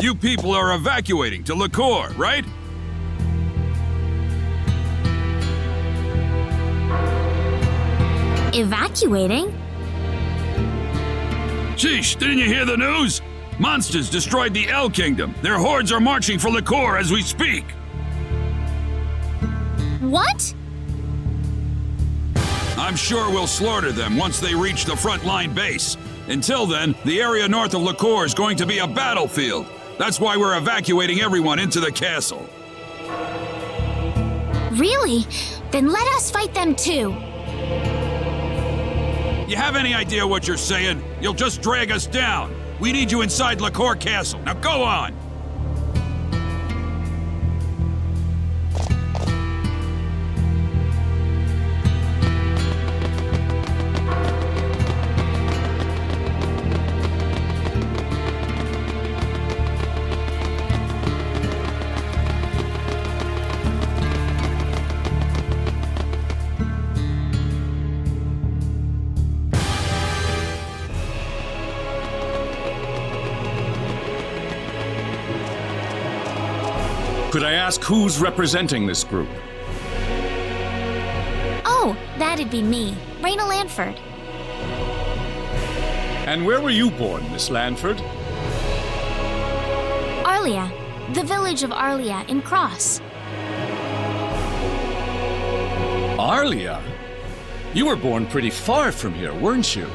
You people are evacuating to Liqueur, right? Evacuating? Sheesh, didn't you hear the news? Monsters destroyed the El Kingdom. Their hordes are marching for Liqueur as we speak. What? I'm sure we'll slaughter them once they reach the frontline base. Until then, the area north of Liqueur is going to be a battlefield. That's why we're evacuating everyone into the castle. Really? Then let us fight them too. You have any idea what you're saying? You'll just drag us down. We need you inside Liqueur Castle. Now go on! Could I ask who's representing this group? Oh, that'd be me, Raina Lanford. And where were you born, Miss Lanford? Arlia, the village of Arlia in Cross. Arlia? You were born pretty far from here, weren't you?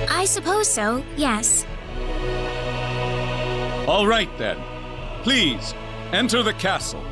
I suppose so, yes. All right then. Please, enter the castle.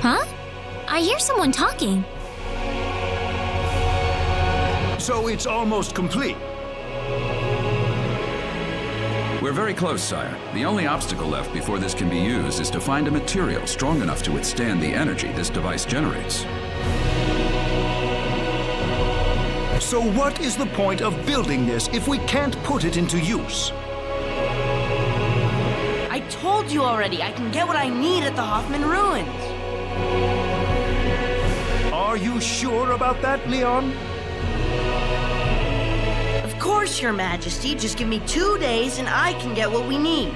Huh? I hear someone talking. So it's almost complete. We're very close, sire. The only obstacle left before this can be used is to find a material strong enough to withstand the energy this device generates. So what is the point of building this if we can't put it into use? I told you already, I can get what I need at the Hoffman Ruins. Are you sure about that, Leon? Of course, Your Majesty. Just give me 2 days and I can get what we need.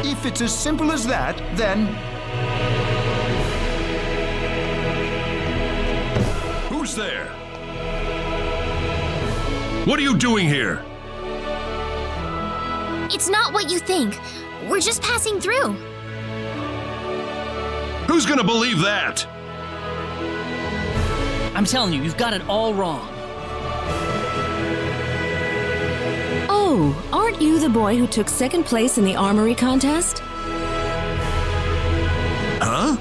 If it's as simple as that, then... Who's there? What are you doing here? It's not what you think. We're just passing through. Who's gonna believe that? I'm telling you, you've got it all wrong. Oh, aren't you the boy who took second place in the armory contest? Huh?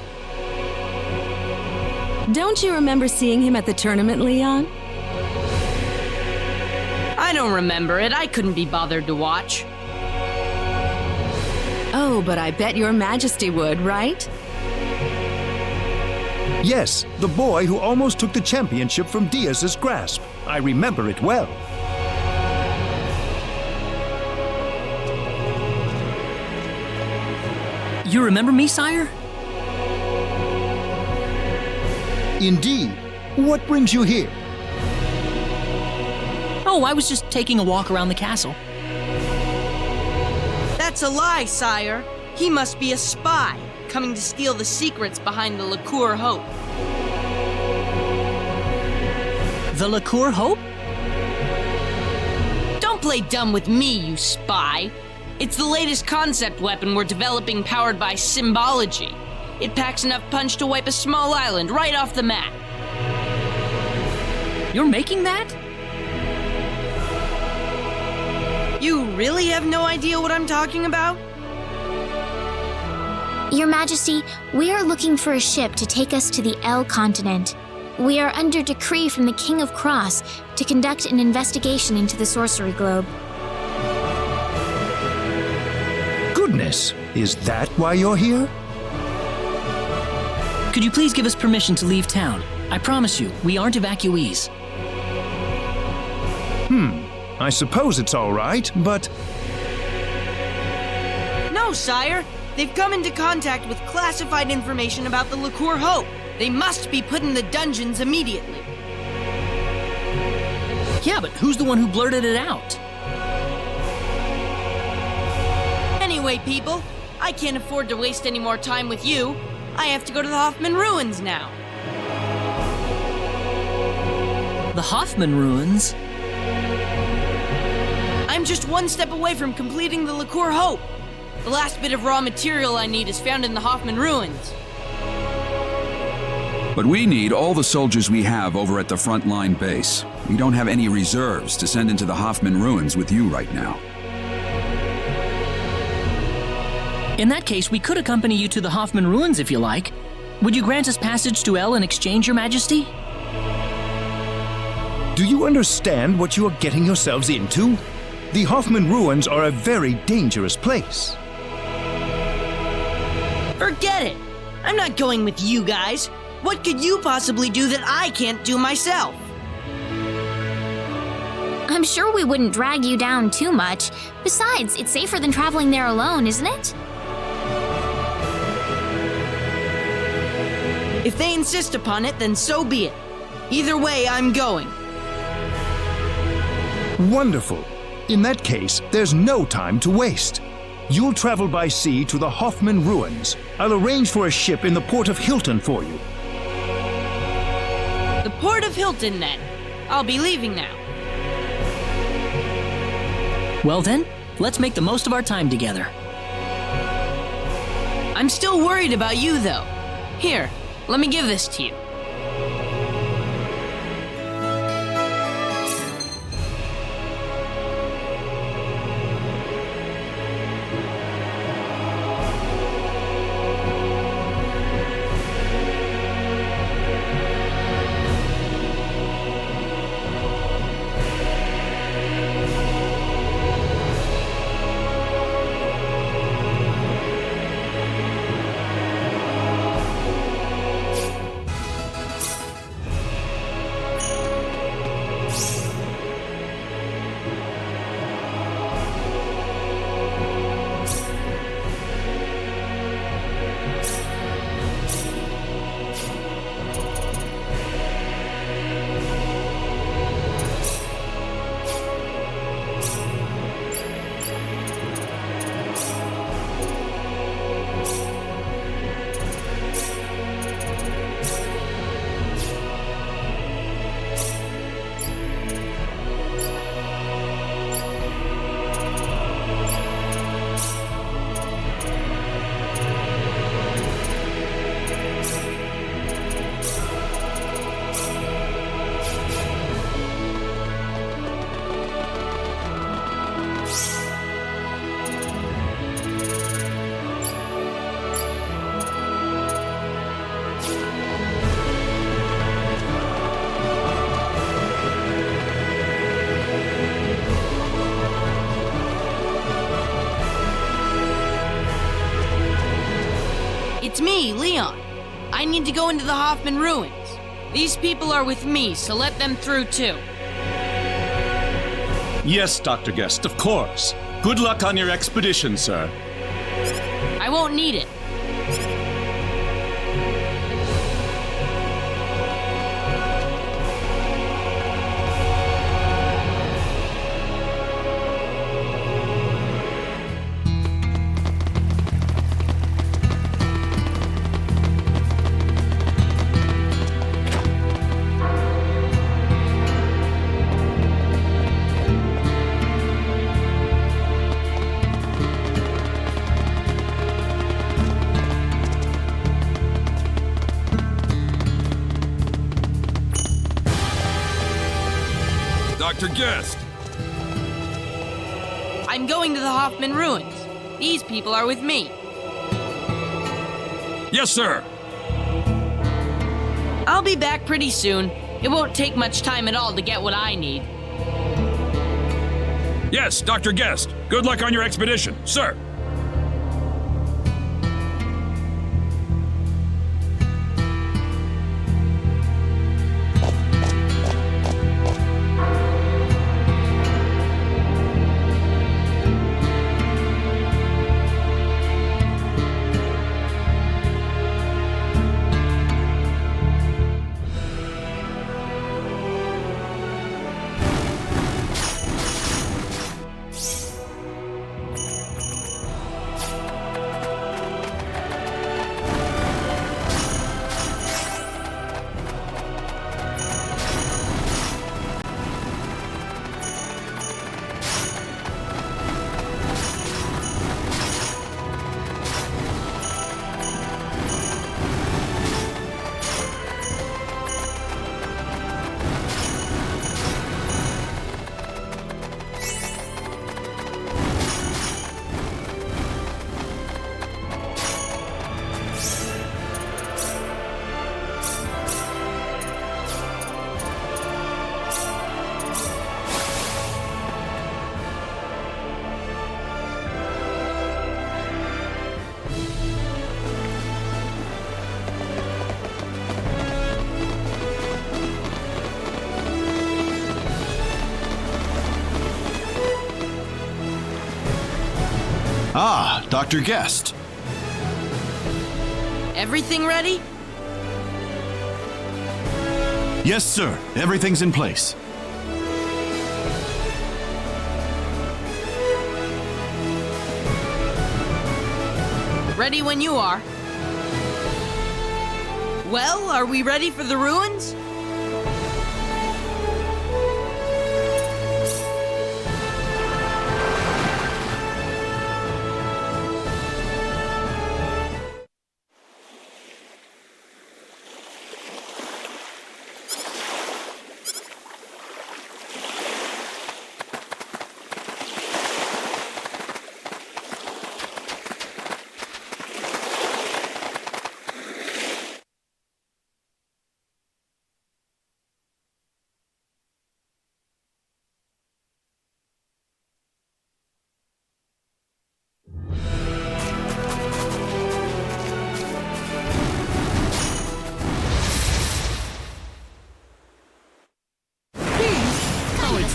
Don't you remember seeing him at the tournament, Leon? I don't remember it. I couldn't be bothered to watch. Oh, but I bet Your Majesty would, right? Yes, the boy who almost took the championship from Diaz's grasp. I remember it well. You remember me, sire? Indeed. What brings you here? Oh, I was just taking a walk around the castle. That's a lie, sire. He must be a spy, coming to steal the secrets behind the Liqueur Hope. The Liqueur Hope? Don't play dumb with me, you spy. It's the latest concept weapon we're developing powered by symbology. It packs enough punch to wipe a small island right off the map. You're making that? You really have no idea what I'm talking about? Your Majesty, we are looking for a ship to take us to the L continent. We are under decree from the King of Cross to conduct an investigation into the sorcery globe. Goodness, is that why you're here? Could you please give us permission to leave town? I promise you, we aren't evacuees. I suppose it's all right, but No, sire. They've come into contact with classified information about the Liqueur Hope. They must be put in the dungeons immediately. Yeah, but who's the one who blurted it out? Anyway, people, I can't afford to waste any more time with you. I have to go to the Hoffman Ruins now. The Hoffman Ruins? I'm just one step away from completing the Liqueur Hope. The last bit of raw material I need is found in the Hoffman Ruins. But we need all the soldiers we have over at the frontline base. We don't have any reserves to send into the Hoffman Ruins with you right now. In that case, we could accompany you to the Hoffman Ruins if you like. Would you grant us passage to El in exchange, Your Majesty? do you understand what you are getting yourselves into? The Hoffman Ruins are a very dangerous place. Forget it! I'm not going with you guys. What could you possibly do that I can't do myself? I'm sure we wouldn't drag you down too much. Besides, it's safer than traveling there alone, isn't it? If they insist upon it, then so be it. Either way, I'm going. Wonderful. In that case, there's no time to waste. You'll travel by sea to the Hoffman Ruins. I'll arrange for a ship in the port of Hilton for you. The port of Hilton, then. I'll be leaving now. Well then, let's make the most of our time together. I'm still worried about you, though. Here, let me give this to you. It's me, Leon. I need to go into the Hoffman Ruins. These people are with me, so let them through too. Yes, Dr. Guest, of course. Good luck on your expedition, sir. I won't need it. Dr. Guest? I'm going to the Hoffman Ruins. These people are with me. Yes, sir. I'll be back pretty soon. It won't take much time at all to get what I need. Yes, Dr. Guest. Good luck on your expedition, sir. Ah, Dr. Guest. Everything ready? Yes, sir. Everything's in place. Ready when you are. Well, are we ready for the ruins?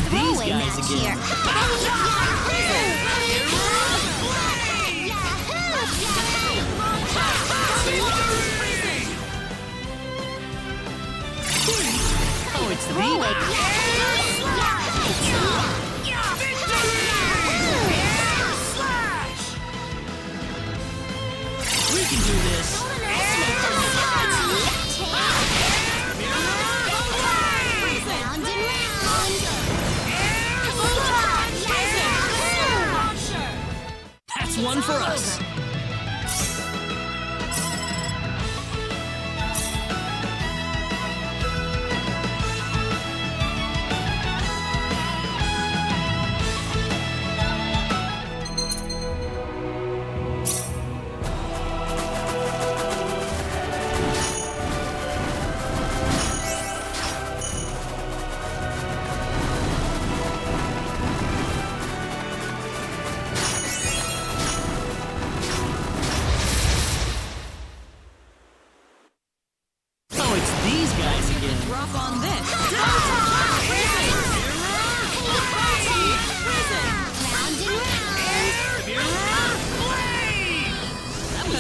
These guys again. Oh, it's we can do this. That's one for us.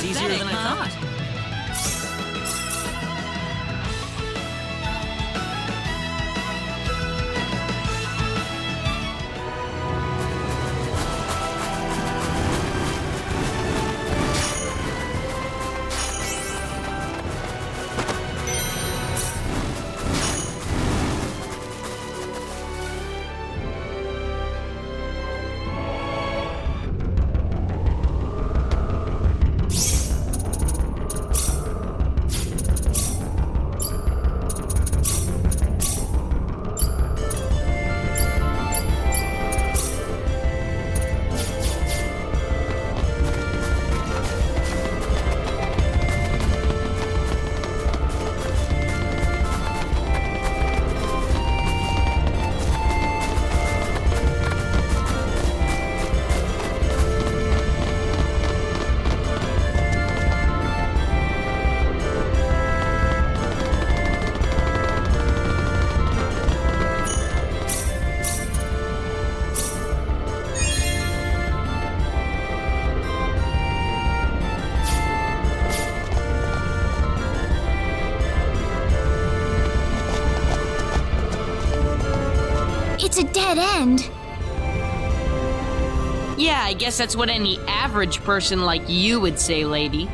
Easier than I thought. It's a dead end. Yeah, I guess that's what any average person like you would say, lady.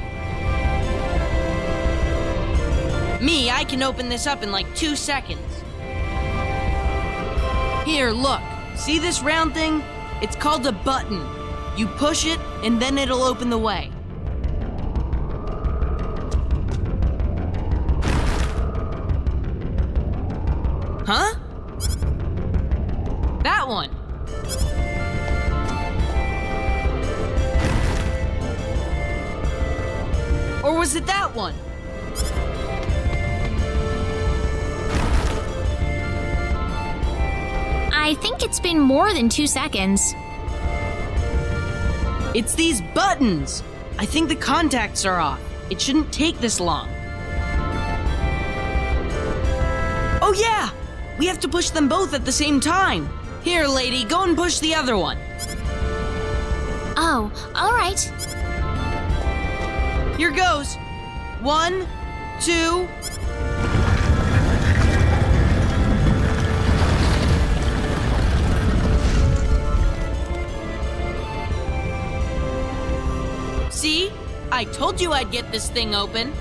Me, I can open this up in like 2 seconds. Here, look. See this round thing? It's called a button. You push it, and then it'll open the way. Huh? That one. Or was it that one? I think it's been more than 2 seconds. It's these buttons. I think the contacts are off. It shouldn't take this long. Oh yeah! We have to push them both at the same time. Here, lady, go and push the other one. Oh, all right. Here goes. 1, 2... See? I told you I'd get this thing open.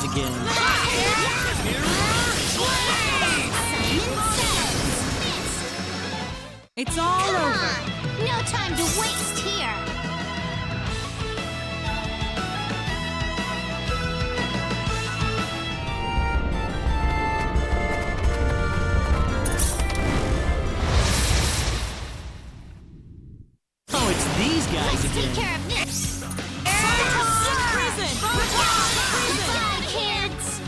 guys again. It's all over. No time to waste here. Oh, it's these guys Let's take again. care of this. Prison! Fly, kids.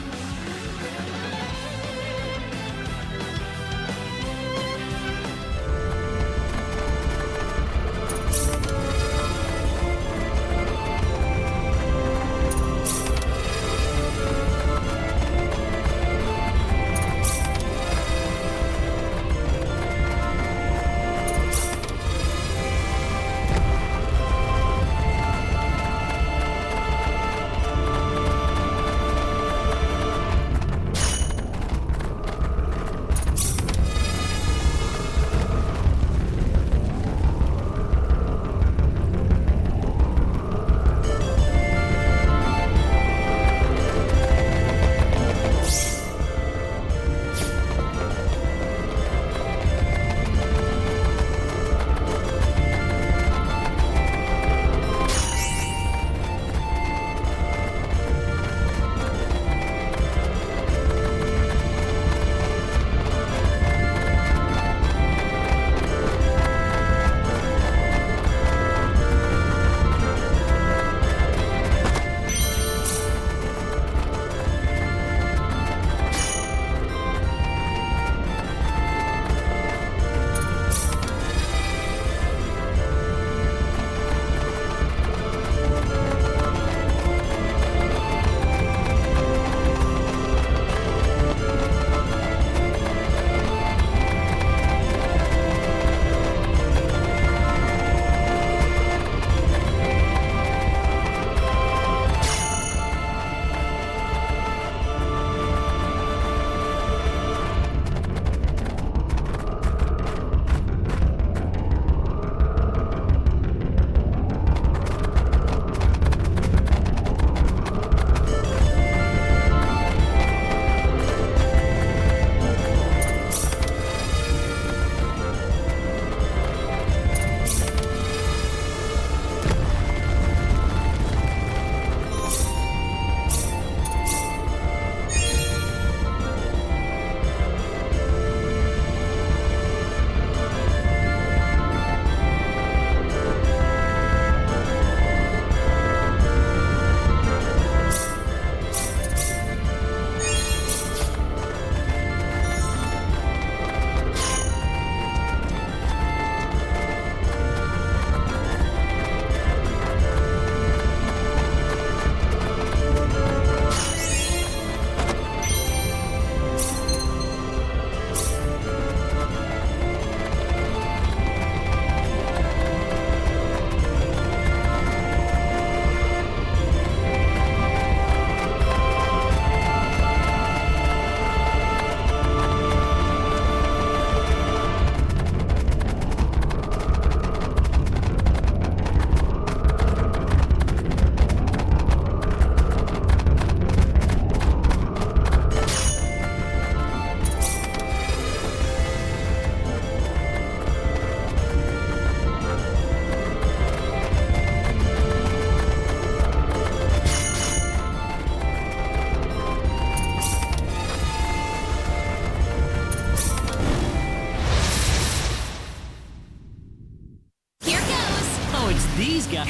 these guys.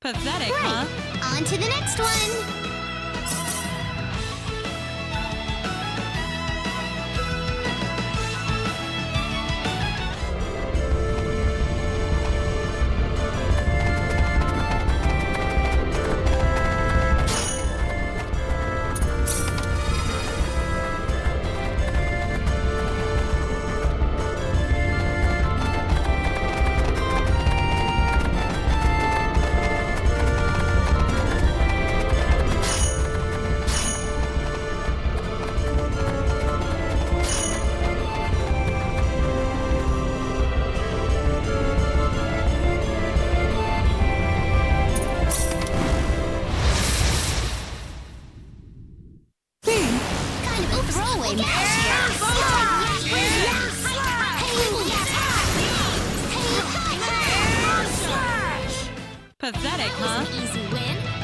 Pathetic, Right. huh? On to the next one. flame dash Pathetic, huh? Easy win.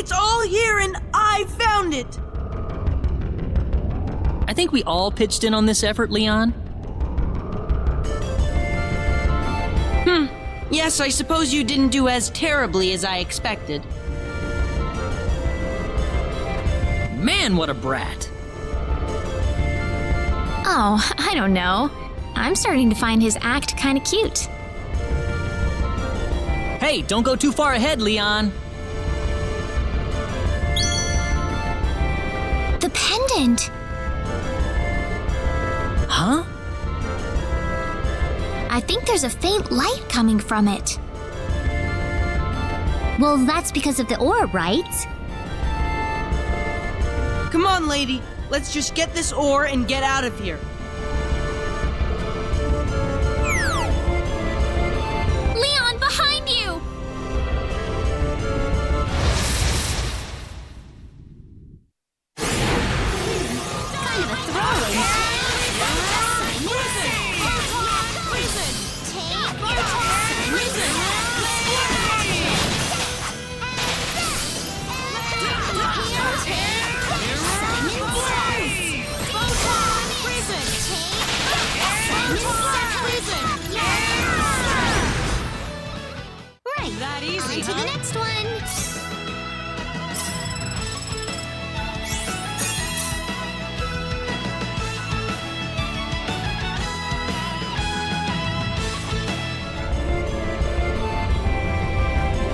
It's all here and I found it! I think we all pitched in on this effort, Leon. Yes, I suppose you didn't do as terribly as I expected. Man, what a brat. Oh, I don't know. I'm starting to find his act kind of cute. Hey, don't go too far ahead, Leon. The pendant! Huh? I think there's a faint light coming from it. Well, that's because of the orb, right? Come on, lady. Let's just get this ore and get out of here. Leon, behind you! Kind of a throwaway. Right, That easy, on to the next one.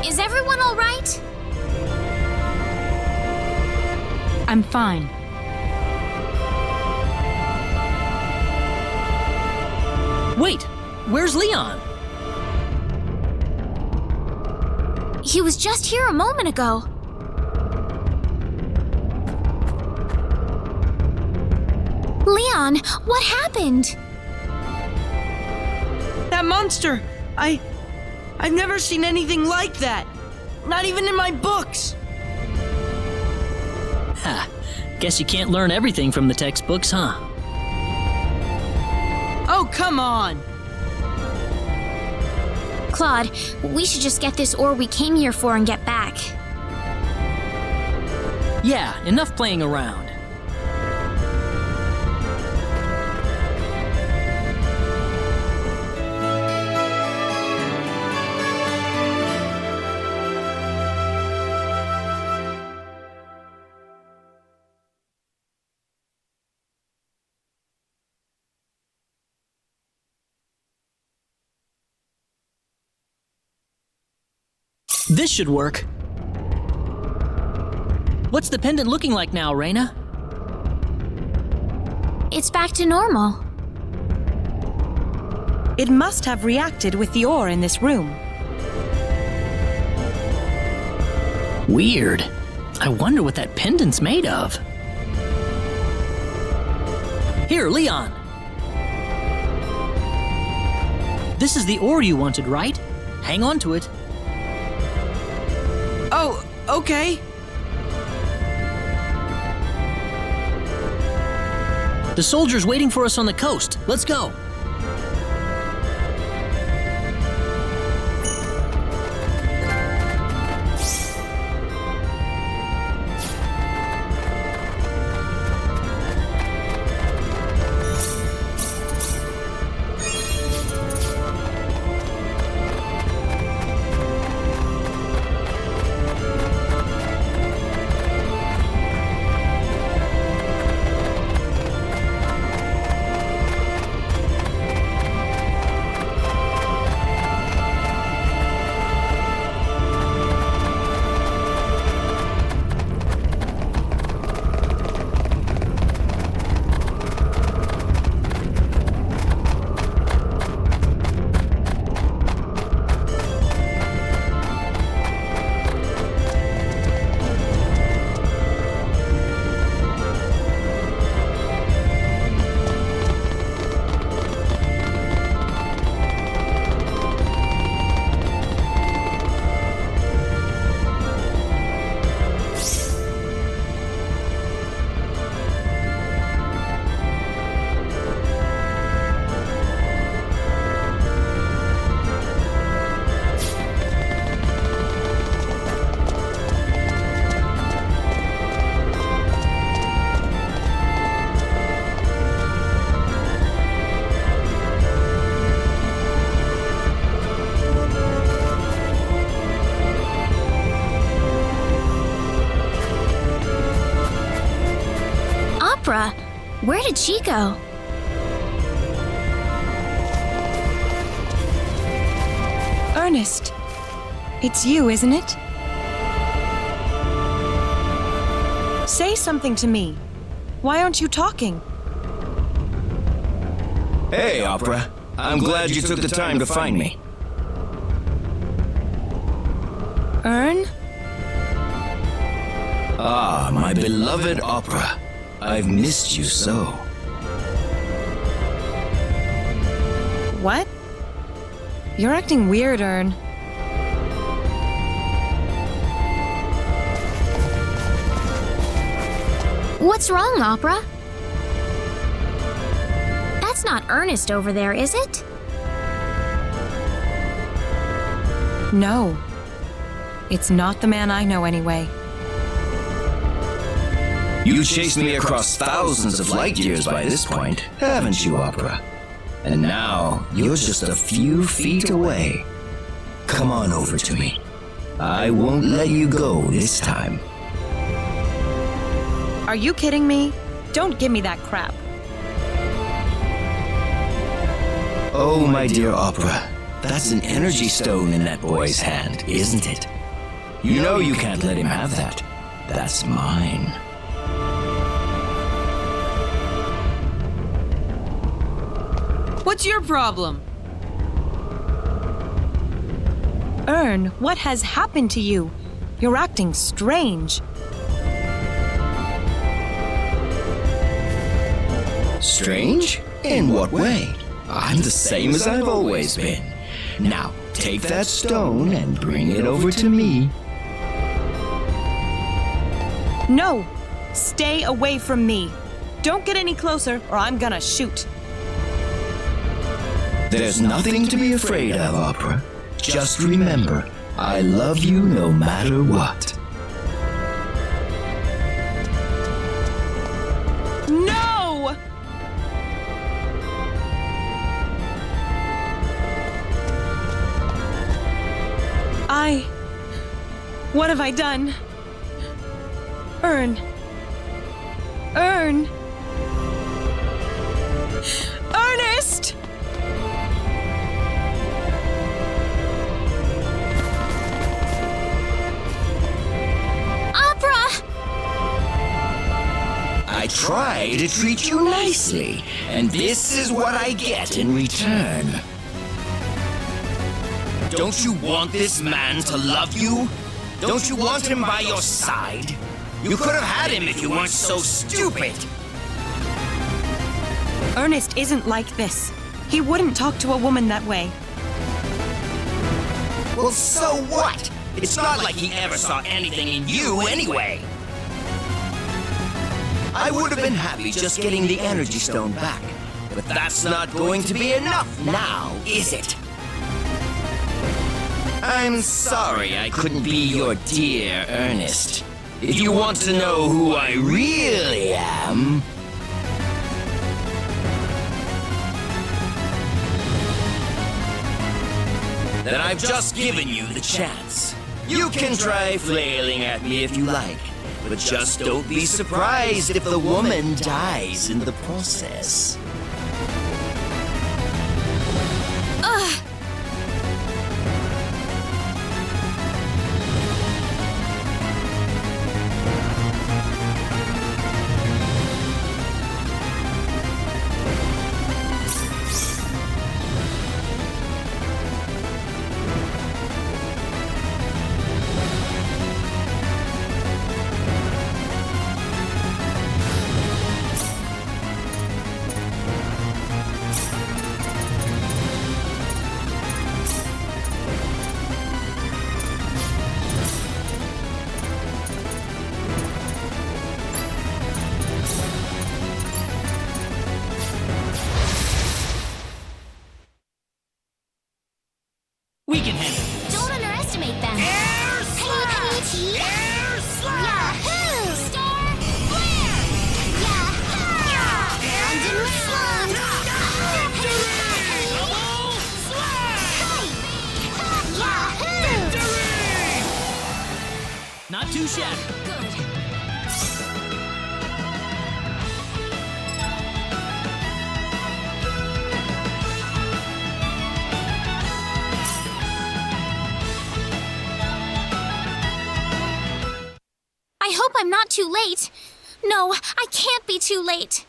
Is everyone all right? I'm fine. Wait, where's Leon? He was just here a moment ago. Leon, what happened? That monster! I've never seen anything like that. Not even in my books. Ha, guess you can't learn everything from the textbooks, huh? Oh, come on! Claude, we should just get this ore we came here for and get back. Yeah, enough playing around. This should work. What's the pendant looking like now, Reyna? It's back to normal. It must have reacted with the ore in this room. Weird. I wonder what that pendant's made of. Here, Leon. This is the ore you wanted, right? Hang on to it. Oh, okay. The soldier's waiting for us on the coast. Let's go. Opera? Where did she go? Ernest, it's you, isn't it? Say something to me. Why aren't you talking? Hey, Opera. I'm glad you took the time to find me. Ern? Ah, my beloved Opera. I've missed you so. What? You're acting weird, Ern. What's wrong, Opera? That's not Ernest over there, is it? No. It's not the man I know anyway. You chased me across thousands of light years by this point, haven't you, Opera? And now, you're just a few feet away. Come on over to me. I won't let you go this time. Are you kidding me? Don't give me that crap. Oh, my dear Opera, that's an energy stone in that boy's hand, isn't it? You know you can't let him have that. That's mine. What's your problem? Ern, what has happened to you? You're acting strange. Strange? In what way? I'm the same as I've always been. Now, take that stone and bring it over to me. No! Stay away from me. Don't get any closer or I'm gonna shoot. There's nothing to be afraid of, Opera. Just remember, I love you no matter what. No! What have I done? Ern. Ernest! I try to treat you nicely, and this is what I get in return. Don't you want this man to love you? Don't you want him by your side? You could have had him if you weren't so stupid. Ernest isn't like this. He wouldn't talk to a woman that way. Well, so what? It's not like he ever saw anything in you anyway. I would have been happy just getting the energy stone back. But that's not going to be enough now, is it? I'm sorry I couldn't be your dear Ernest. If you want to know who I really am... then I've just given you the chance. You can try flailing at me if you like, but just don't be surprised if the woman dies in the process. We can handle this. Don't underestimate them. Air Penny, tea. Air slap! Yahoo! Star flare! Yahoo! London round! Double slap! Yahoo! Not too shabby. Good. I hope I'm not too late. No, I can't be too late.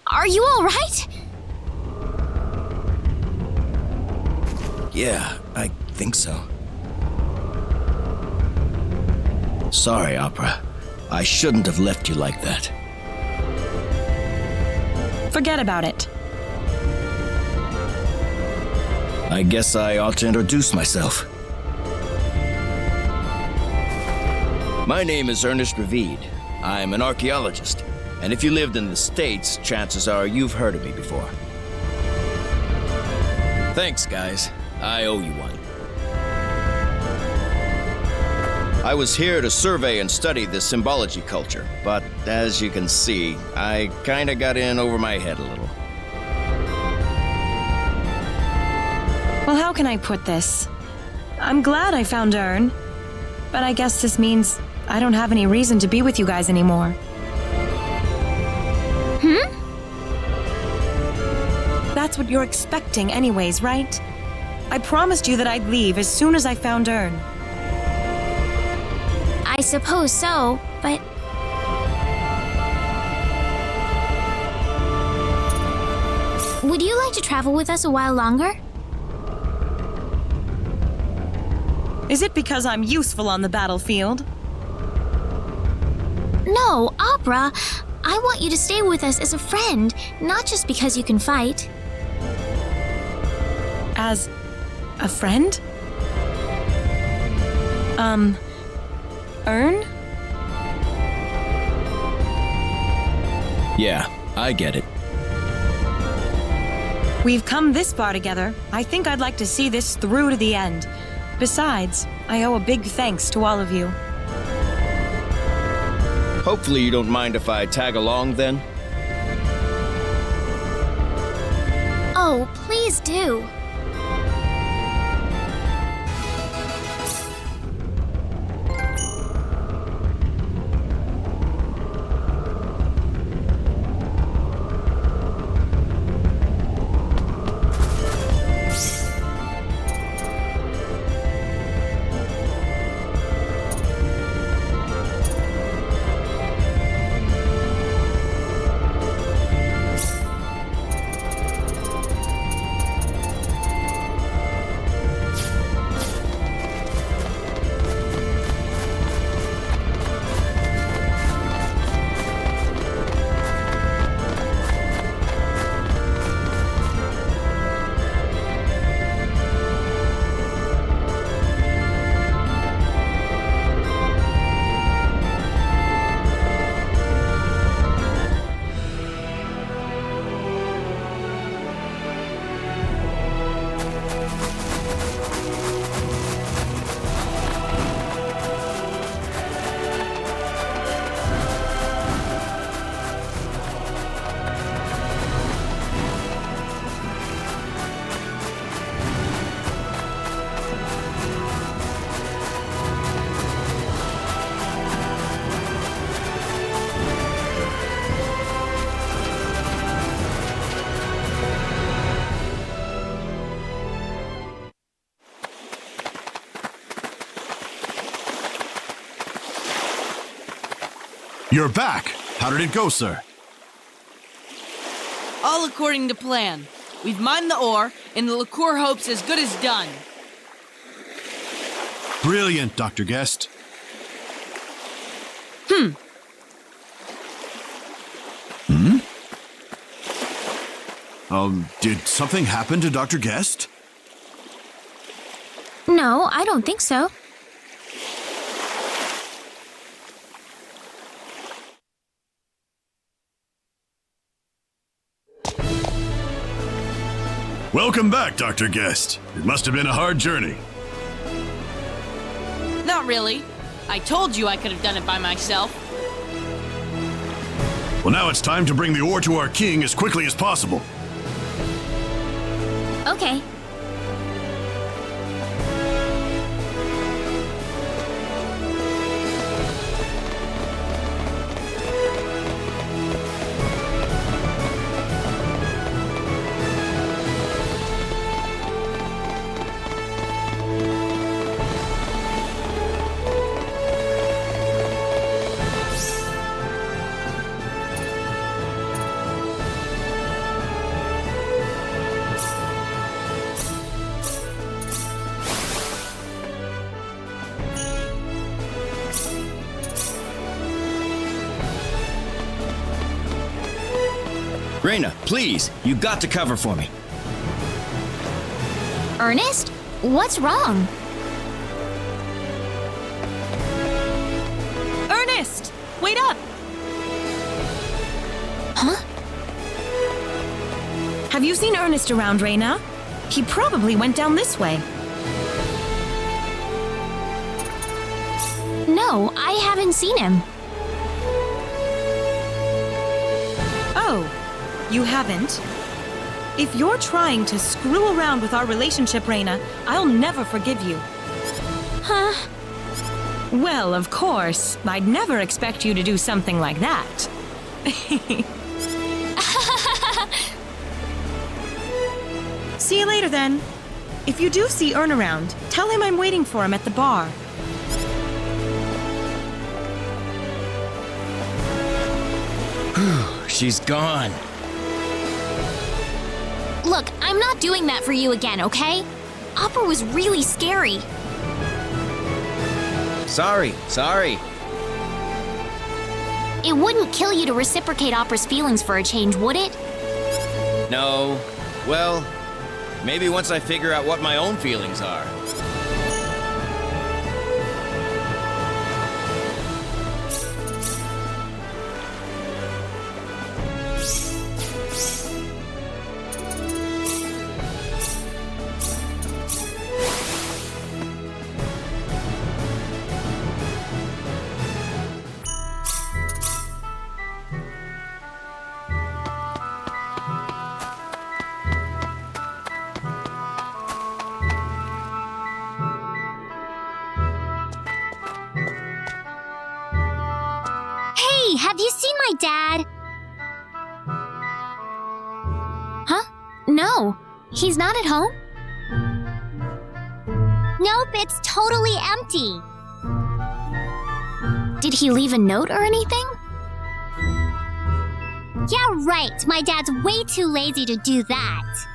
Are you all right? Yeah, I think so. Sorry, Opera. I shouldn't have left you like that. Forget about it. I guess I ought to introduce myself. My name is Ernest Ravid. I'm an archaeologist, and if you lived in the States, chances are you've heard of me before. Thanks, guys. I owe you one. I was here to survey and study the symbology culture, but as you can see, I kinda got in over my head a little. Well, how can I put this? I'm glad I found Ern, but I guess this means I don't have any reason to be with you guys anymore. That's what you're expecting anyways, right? I promised you that I'd leave as soon as I found Ern. I suppose so, but... Would you like to travel with us a while longer? Is it because I'm useful on the battlefield? No, Opera. I want you to stay with us as a friend, not just because you can fight. As a friend? Ern? Yeah, I get it. We've come this far together. I think I'd like to see this through to the end. Besides, I owe a big thanks to all of you. Hopefully you don't mind if I tag along then? Oh, please do. You're back. How did it go, sir? All according to plan. We've mined the ore, and the liqueur hope's as good as done. Brilliant, Dr. Guest. Did something happen to Dr. Guest? No, I don't think so. Welcome back, Dr. Guest. It must have been a hard journey. Not really. I told you I could have done it by myself. Well, now it's time to bring the ore to our king as quickly as possible. Okay. Reyna, please, you got to cover for me. Ernest? What's wrong? Ernest! Wait up! Huh? Have you seen Ernest around, Reyna? He probably went down this way. No, I haven't seen him. Oh, you haven't? If you're trying to screw around with our relationship, Reyna, I'll never forgive you. Huh? Well, of course. I'd never expect you to do something like that. See you later, then. If you do see Ern around, tell him I'm waiting for him at the bar. She's gone. Look, I'm not doing that for you again, okay? Opera was really scary. Sorry. It wouldn't kill you to reciprocate Opera's feelings for a change, would it? No. Well, maybe once I figure out what my own feelings are. Hey, have you seen my dad? Huh? No, he's not at home. Nope, it's totally empty. Did he leave a note or anything? Yeah, right. My dad's way too lazy to do that.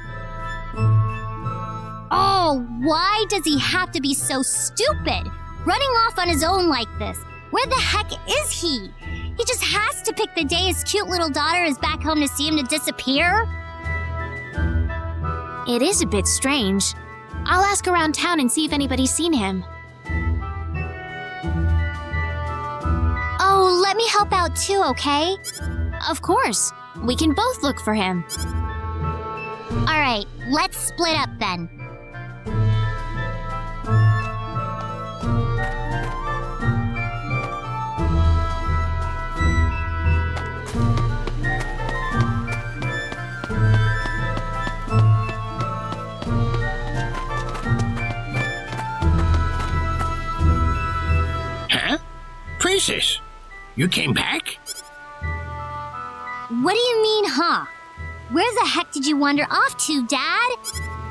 Oh, why does he have to be so stupid? Running off on his own like this. Where the heck is he? He just has to pick the day his cute little daughter is back home to see him to disappear? It is a bit strange. I'll ask around town and see if anybody's seen him. Oh, let me help out too, okay? Of course. We can both look for him. All right, let's split up then. Huh? Princess, you came back? What do you mean, huh? Where the heck did you wander off to, Dad?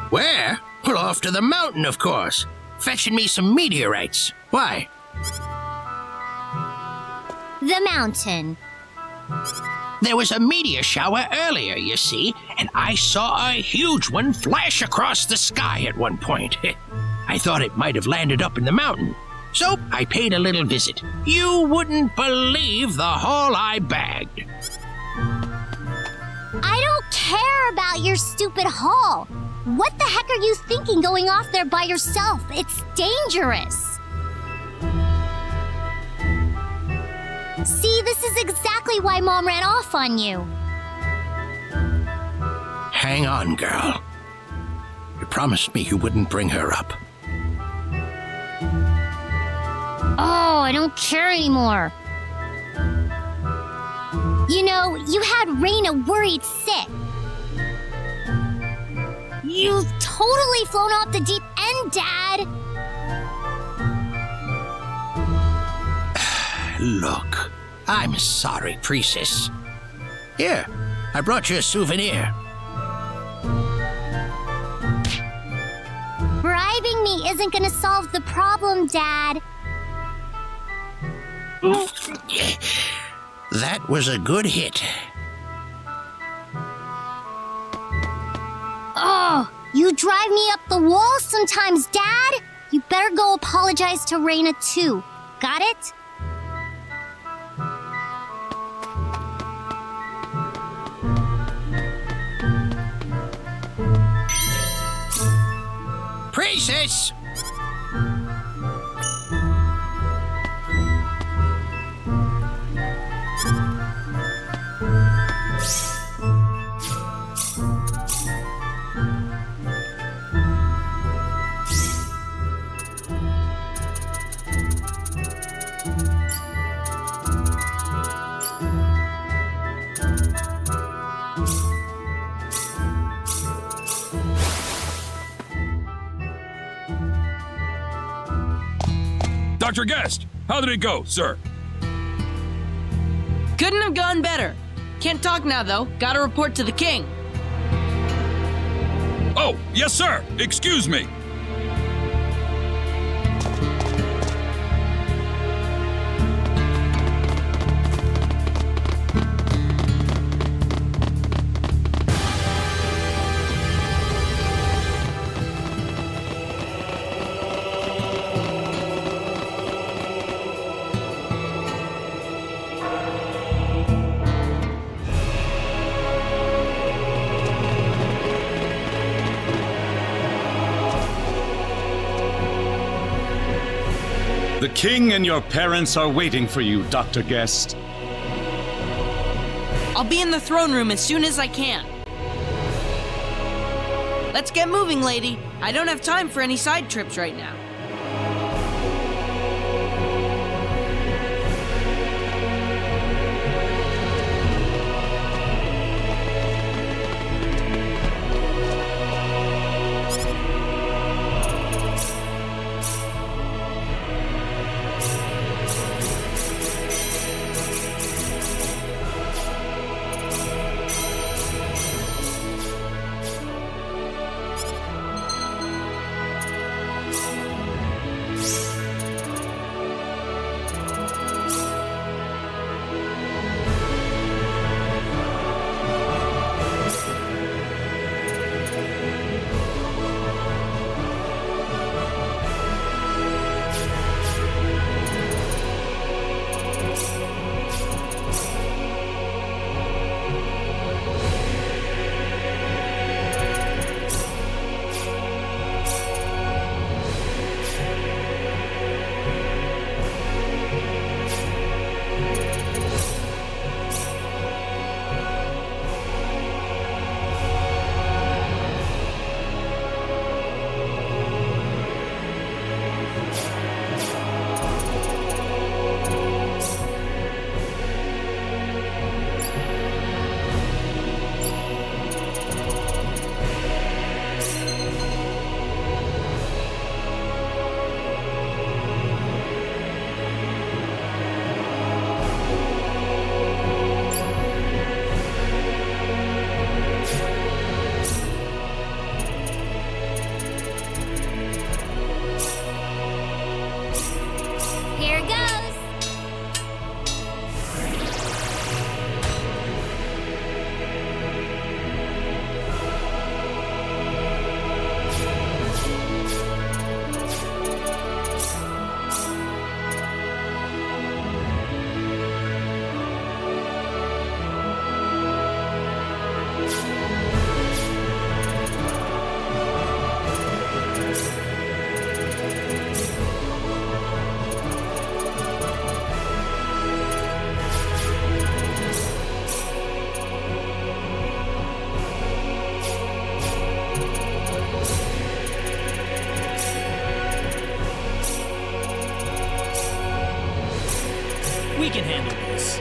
Where? Well, off to the mountain, of course. Fetching me some meteorites. Why? The mountain. There was a meteor shower earlier, you see, and I saw a huge one flash across the sky at one point. I thought it might have landed up in the mountain. So I paid a little visit. You wouldn't believe the haul I bagged. I don't care about your stupid haul. What the heck are you thinking going off there by yourself? It's dangerous. See, this is exactly why Mom ran off on you. Hang on, girl. You promised me you wouldn't bring her up. Oh, I don't care anymore. You know, you had Reyna worried sick. You've totally flown off the deep end, Dad. Look, I'm sorry, Priestess. Here, I brought you a souvenir. Bribing me isn't gonna solve the problem, Dad. That was a good hit. Oh, you drive me up the wall sometimes, Dad. You better go apologize to Reyna too. Got it? Stasis! Dr. Guest, how did it go, sir? Couldn't have gone better. Can't talk now, though. Gotta report to the king. Oh, yes, sir. Excuse me. The king and your parents are waiting for you, Dr. Guest. I'll be in the throne room as soon as I can. Let's get moving, lady. I don't have time for any side trips right now. Here goes. We can handle this.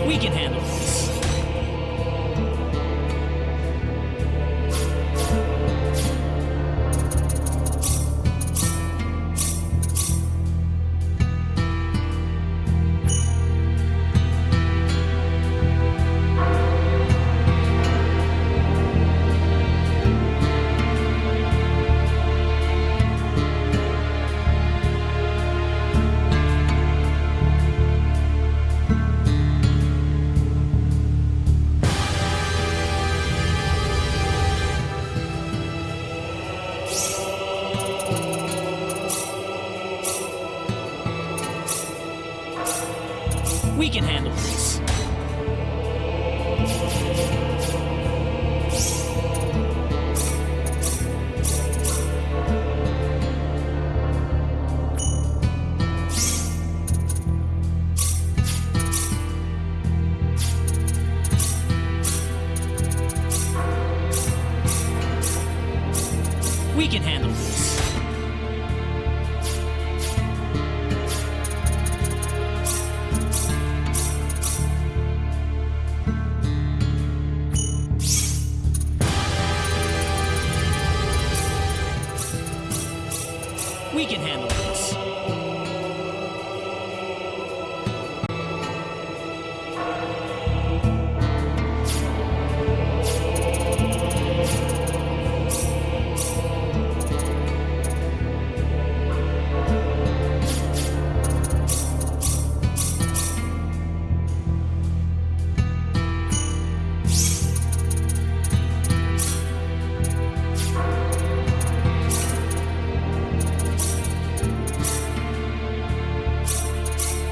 We can handle this. We can handle this. We can handle this.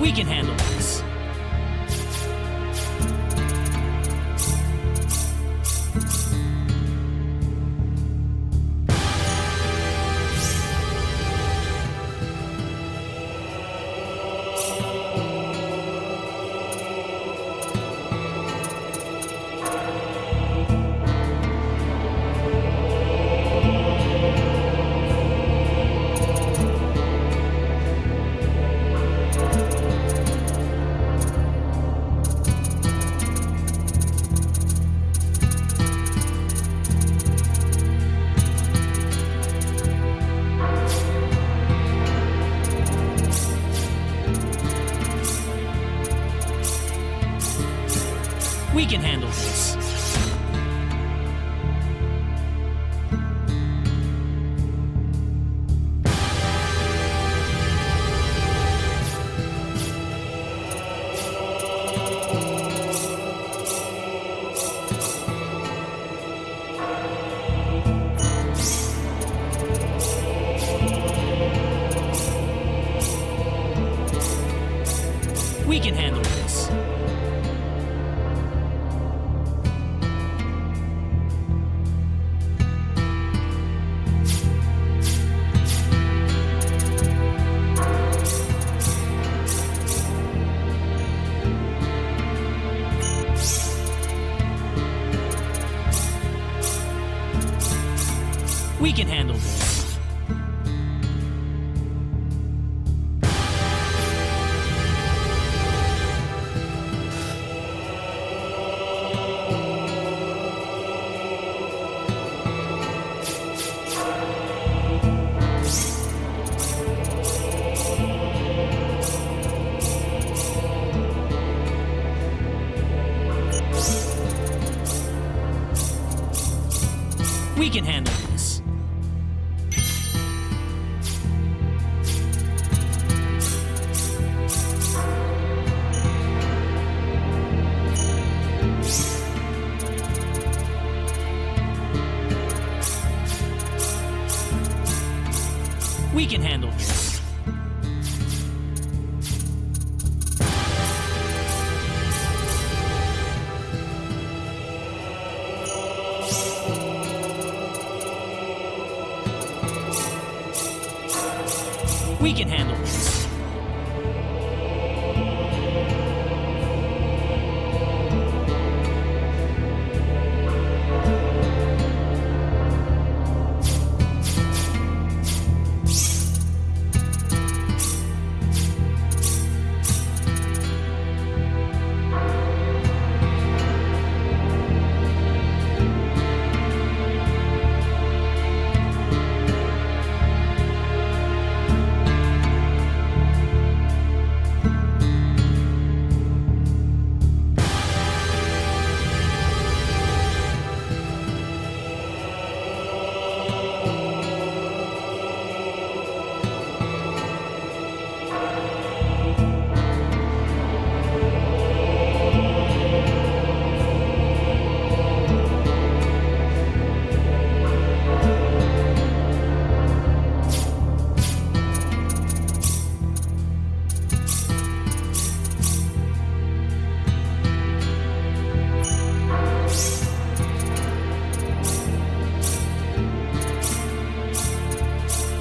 We can handle this. We can handle this. We can handle this. We can handle this. We can handle this. We can handle this. We can handle this. We can handle this.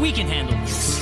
We can handle this.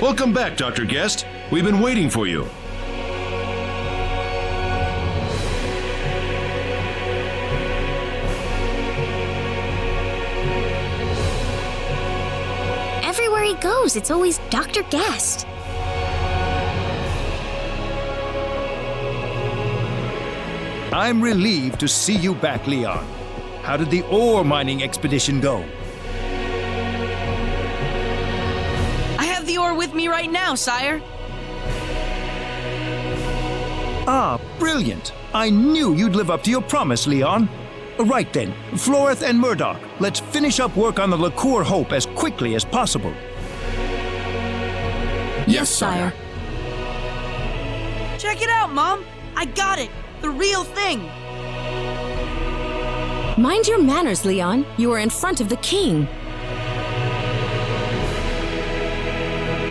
Welcome back, Dr. Guest. We've been waiting for you. Everywhere he goes, it's always Dr. Guest. I'm relieved to see you back, Leon. How did the ore mining expedition go? I have the ore with me right now, sire. Ah, brilliant. I knew you'd live up to your promise, Leon. Right then, Floreth and Murdoch, let's finish up work on the Liqueur Hope as quickly as possible. Yes, sire. Check it out, Mom. I got it. The real thing. Mind your manners, Leon. You are in front of the king.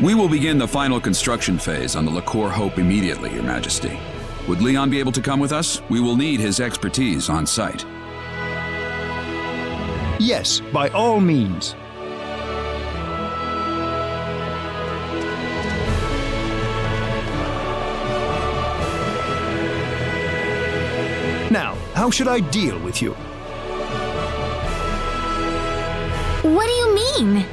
We will begin the final construction phase on the Liqueur Hope immediately, Your Majesty. Would Leon be able to come with us? We will need his expertise on site. Yes, by all means. Now, how should I deal with you? What do you mean?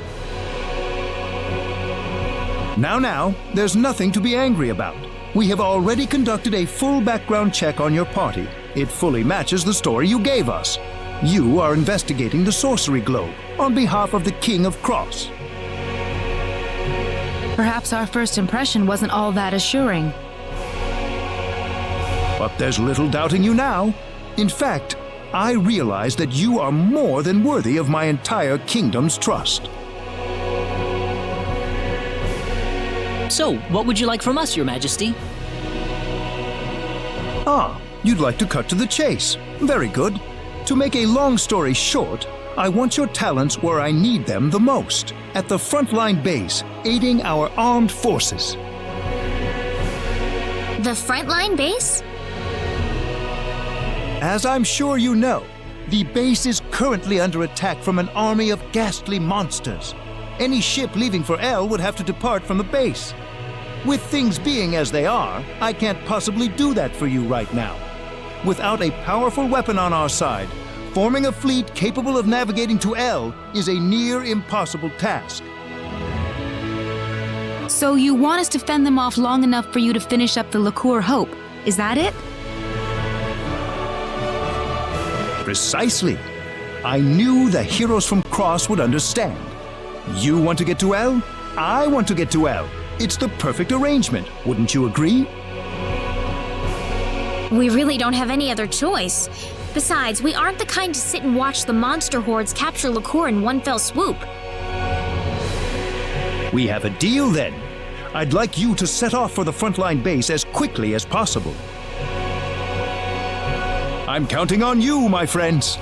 Now, there's nothing to be angry about. We have already conducted a full background check on your party. It fully matches the story you gave us. You are investigating the Sorcery Globe on behalf of the King of Cross. Perhaps our first impression wasn't all that assuring. But there's little doubting you now. In fact, I realize that you are more than worthy of my entire kingdom's trust. So, what would you like from us, Your Majesty? Ah, you'd like to cut to the chase. Very good. To make a long story short, I want your talents where I need them the most, at the frontline base, aiding our armed forces. The frontline base? As I'm sure you know, the base is currently under attack from an army of ghastly monsters. Any ship leaving for El would have to depart from the base. With things being as they are, I can't possibly do that for you right now. Without a powerful weapon on our side, forming a fleet capable of navigating to El is a near impossible task. So you want us to fend them off long enough for you to finish up the Liqueur Hope, is that it? Precisely. I knew the heroes from Cross would understand. You want to get to El? I want to get to El. It's the perfect arrangement, wouldn't you agree? We really don't have any other choice. Besides, we aren't the kind to sit and watch the monster hordes capture Liqueur in one fell swoop. We have a deal then. I'd like you to set off for the frontline base as quickly as possible. I'm counting on you, my friends.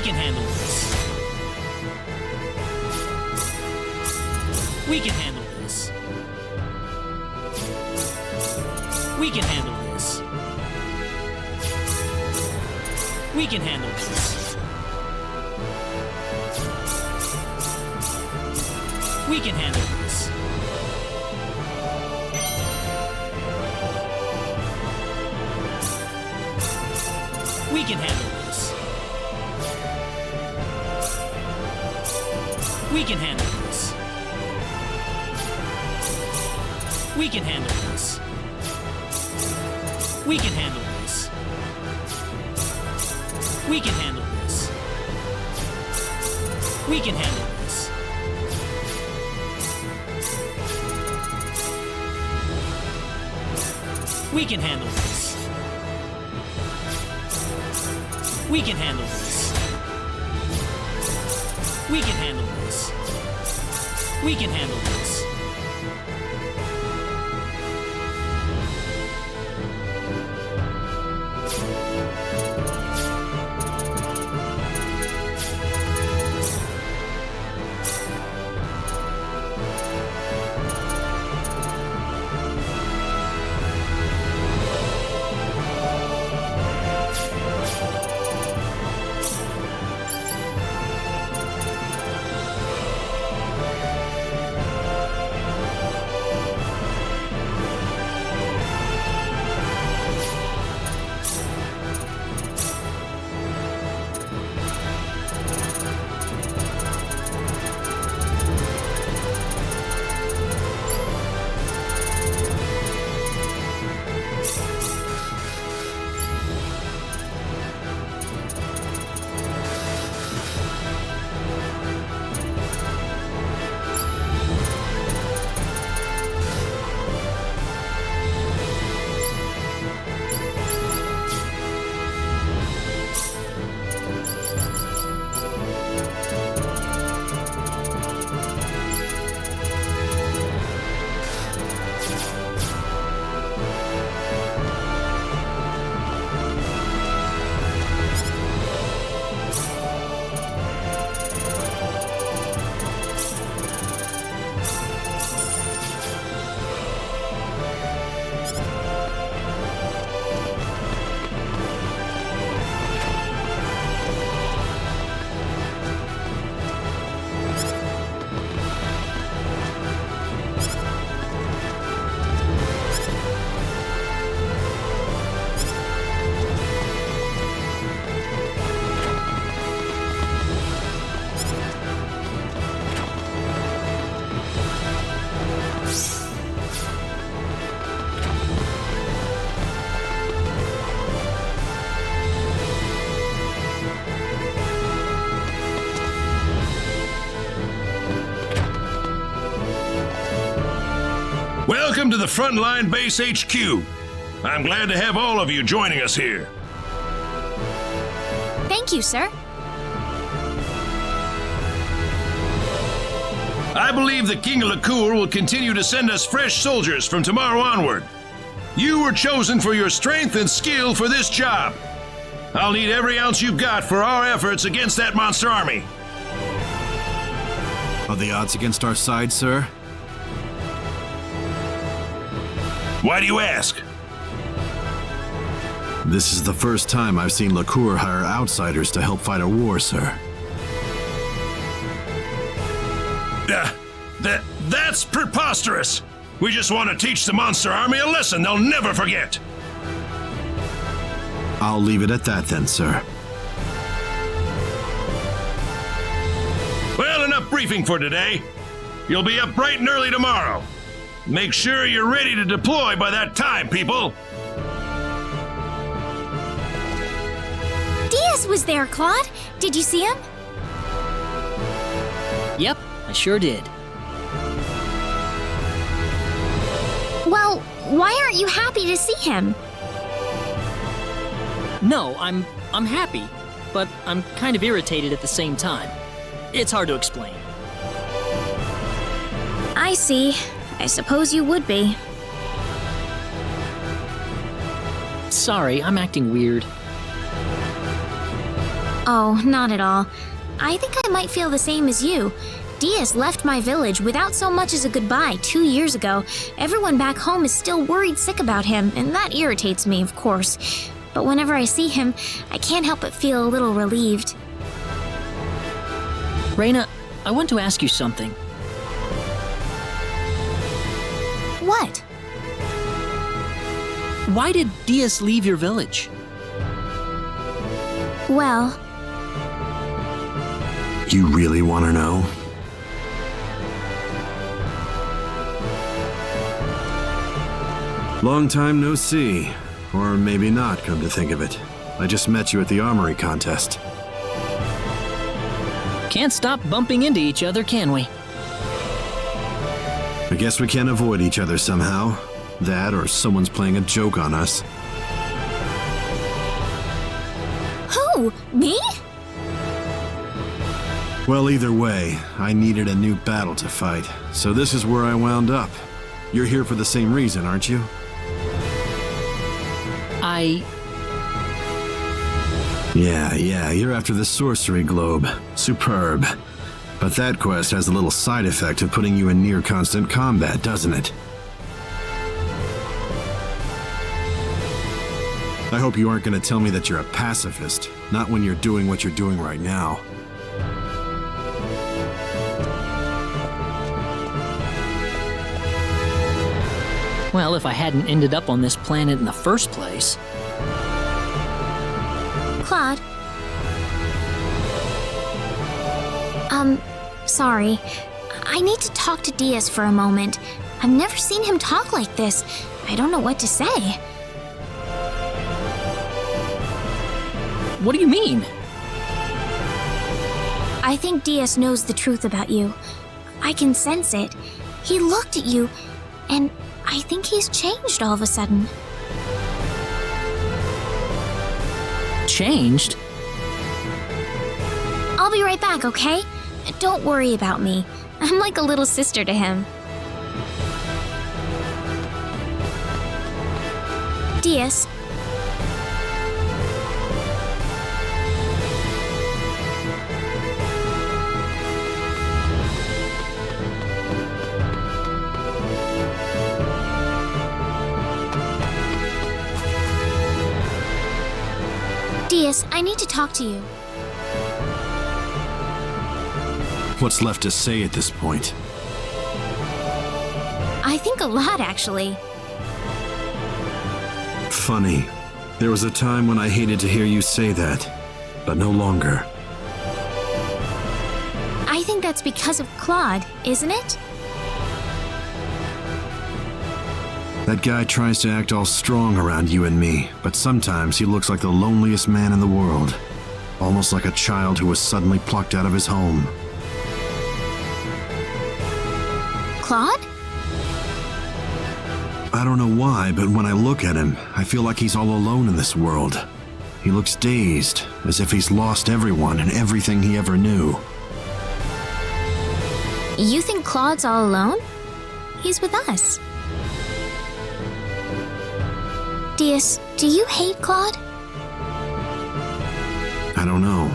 can handle this. We can handle this. We can handle this. We can handle this. We can handle this. We can handle this. We can handle this. We can handle this. We can handle this. We can handle this. We can handle this. We can handle this. We can handle this. We can handle this. We can handle this. Welcome to the Frontline Base HQ. I'm glad to have all of you joining us here. Thank you, sir. I believe the King of LaCour will continue to send us fresh soldiers from tomorrow onward. You were chosen for your strength and skill for this job. I'll need every ounce you've got for our efforts against that monster army. Are the odds against our side, sir? Why do you ask? This is the first time I've seen LaCour hire outsiders to help fight a war, sir. That's preposterous! We just want to teach the monster army a lesson they'll never forget! I'll leave it at that then, sir. Well, enough briefing for today. You'll be up bright and early tomorrow. Make sure you're ready to deploy by that time, people! Diaz was there, Claude. Did you see him? Yep, I sure did. Well, why aren't you happy to see him? No, I'm happy, but I'm kind of irritated at the same time. It's hard to explain. I see. I suppose you would be. Sorry, I'm acting weird. Oh, not at all. I think I might feel the same as you. Diaz left my village without so much as a goodbye 2 years ago. Everyone back home is still worried sick about him, and that irritates me, of course. But whenever I see him, I can't help but feel a little relieved. Reyna, I want to ask you something. What? Why did Diaz leave your village? Well... You really want to know? Long time no see. Or maybe not, come to think of it. I just met you at the armory contest. Can't stop bumping into each other, can we? I guess we can't avoid each other somehow. That or someone's playing a joke on us. Who? Me? Well, either way, I needed a new battle to fight, so this is where I wound up. You're here for the same reason, aren't you? Yeah, you're after the sorcery globe. Superb. But that quest has a little side effect of putting you in near constant combat, doesn't it? I hope you aren't going to tell me that you're a pacifist, not when you're doing what you're doing right now. Well, if I hadn't ended up on this planet in the first place. Claude? Sorry. I need to talk to Diaz for a moment. I've never seen him talk like this. I don't know what to say. What do you mean? I think Diaz knows the truth about you. I can sense it. He looked at you, and I think he's changed all of a sudden. Changed? I'll be right back, okay? Don't worry about me. I'm like a little sister to him. Diaz. Diaz, I need to talk to you. What's left to say at this point? I think a lot, actually. Funny. There was a time when I hated to hear you say that, but no longer. I think that's because of Claude, isn't it? That guy tries to act all strong around you and me, but sometimes he looks like the loneliest man in the world. Almost like a child who was suddenly plucked out of his home. Claude? I don't know why, but when I look at him, I feel like he's all alone in this world. He looks dazed, as if he's lost everyone and everything he ever knew. You think Claude's all alone? He's with us. Diaz, do you hate Claude? I don't know.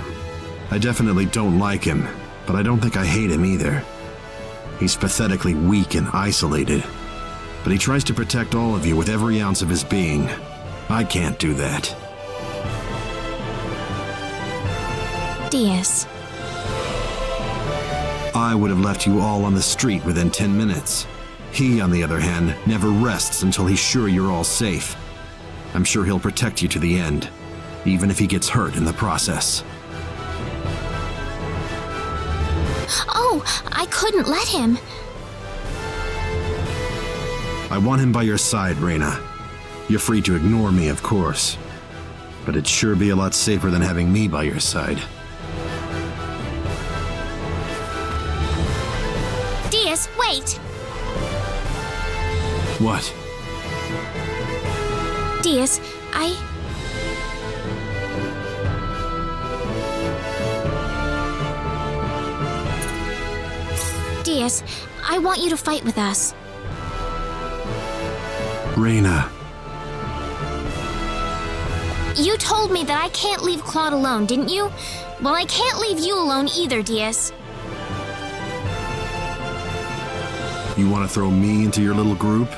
I definitely don't like him, but I don't think I hate him either. He's pathetically weak and isolated, but he tries to protect all of you with every ounce of his being. I can't do that. Diaz. I would have left you all on the street within 10 minutes. He, on the other hand, never rests until he's sure you're all safe. I'm sure he'll protect you to the end, even if he gets hurt in the process. Oh, I couldn't let him. I want him by your side, Reyna. You're free to ignore me, of course. But it'd sure be a lot safer than having me by your side. Diaz, wait! What? Diaz, Diaz, I want you to fight with us. You told me that I can't leave Claude alone, didn't you? Well, I can't leave you alone either, Diaz. You want to throw me into your little group?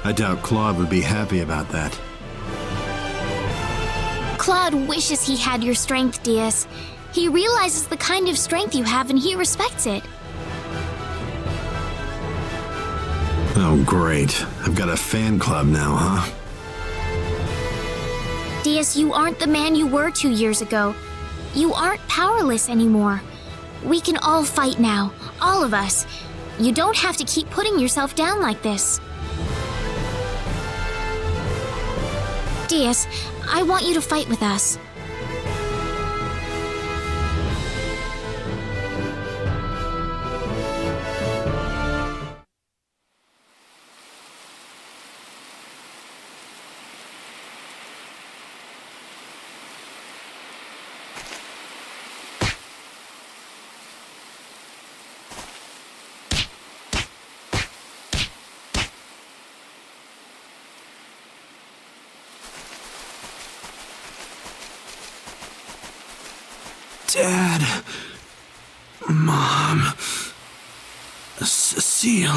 I doubt Claude would be happy about that. Claude wishes he had your strength, Diaz. He realizes the kind of strength you have and he respects it. Oh, great. I've got a fan club now, huh? Diaz, you aren't the man you were 2 years ago. You aren't powerless anymore. We can all fight now, all of us. You don't have to keep putting yourself down like this. Diaz, I want you to fight with us. Dad. Mom. Cecile.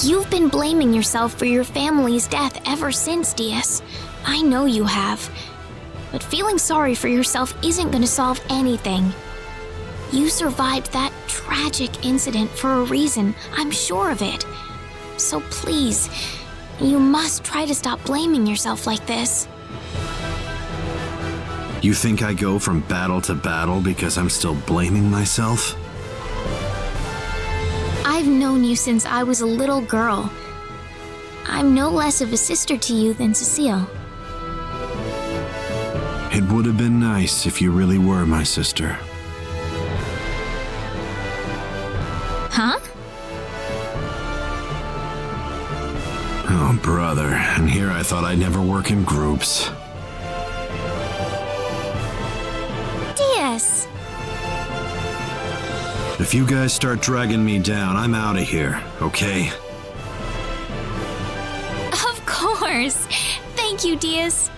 You've been blaming yourself for your family's death ever since, Diaz. I know you have. But feeling sorry for yourself isn't going to solve anything. You survived that tragic incident for a reason, I'm sure of it. So please, you must try to stop blaming yourself like this. You think I go from battle to battle because I'm still blaming myself? I've known you since I was a little girl. I'm no less of a sister to you than Cecile. It would have been nice if you really were my sister. Huh? Oh, brother, and here I thought I'd never work in groups. Diaz! If you guys start dragging me down, I'm out of here, okay? Of course! Thank you, Diaz.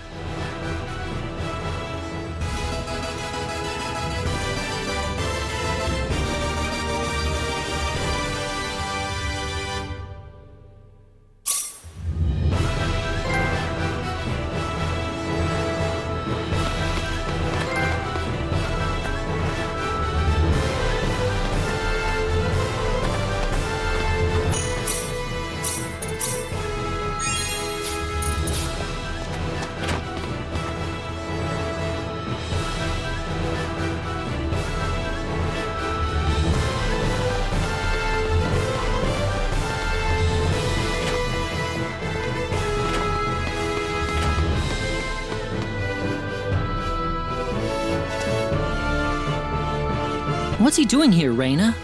What's he doing here, Reyna?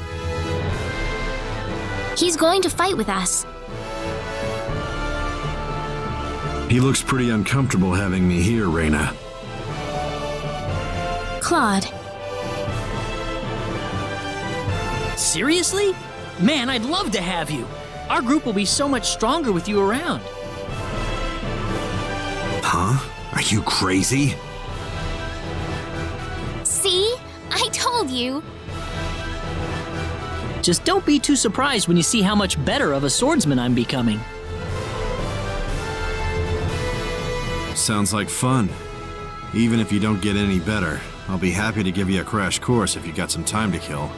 He's going to fight with us. He looks pretty uncomfortable having me here, Reyna. Claude. Seriously? Man, I'd love to have you. Our group will be so much stronger with you around. Huh? Are you crazy? See? I told you. Just don't be too surprised when you see how much better of a swordsman I'm becoming. Sounds like fun. Even if you don't get any better, I'll be happy to give you a crash course if you got some time to kill.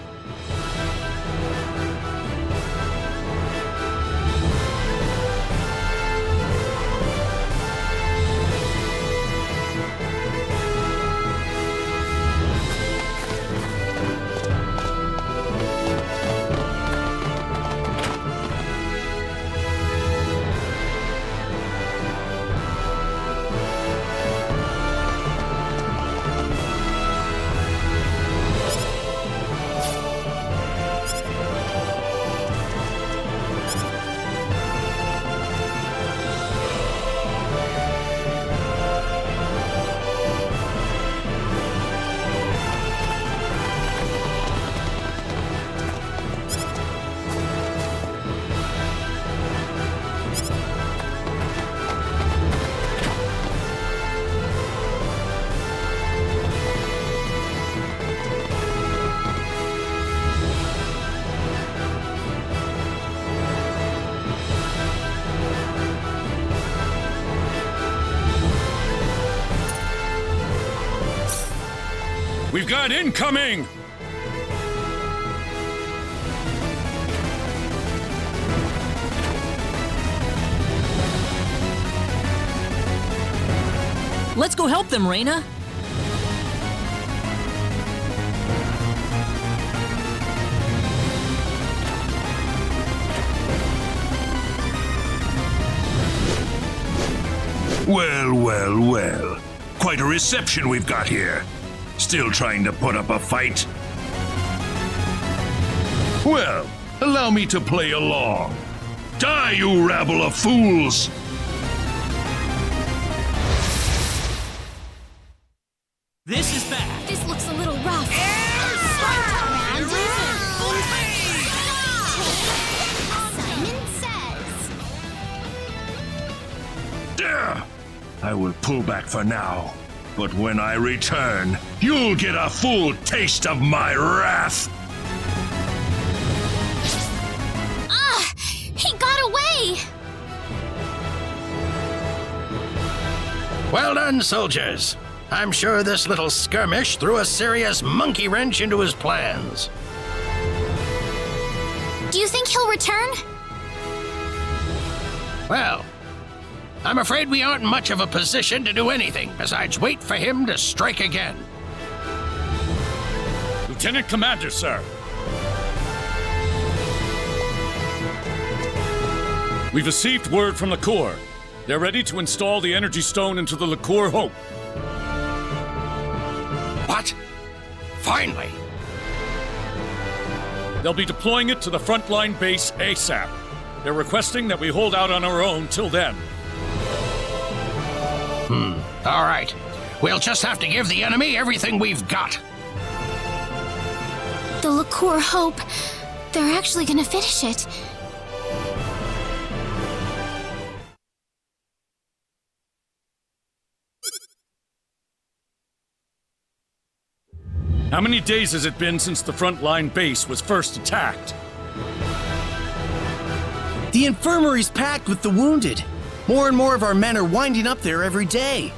We've got incoming! Let's go help them, Reyna. Well, well, well. Quite a reception we've got here. Still trying to put up a fight? Well, allow me to play along. Die, you rabble of fools! This is bad. This looks a little rough. Simon says. I will pull back for now, but when I return, you'll get a full taste of my wrath! Ah! He got away! Well done, soldiers. I'm sure this little skirmish threw a serious monkey wrench into his plans. Do you think he'll return? Well, I'm afraid we aren't in much of a position to do anything besides wait for him to strike again. Lieutenant Commander, sir. We've received word from LaCour. They're ready to install the Energy Stone into the LaCour Hope. What? Finally! They'll be deploying it to the frontline base ASAP. They're requesting that we hold out on our own till then. All right. We'll just have to give the enemy everything we've got. The LaCour Hope. They're actually gonna finish it. How many days has it been since the frontline base was first attacked? The infirmary's packed with the wounded. More and more of our men are winding up there every day.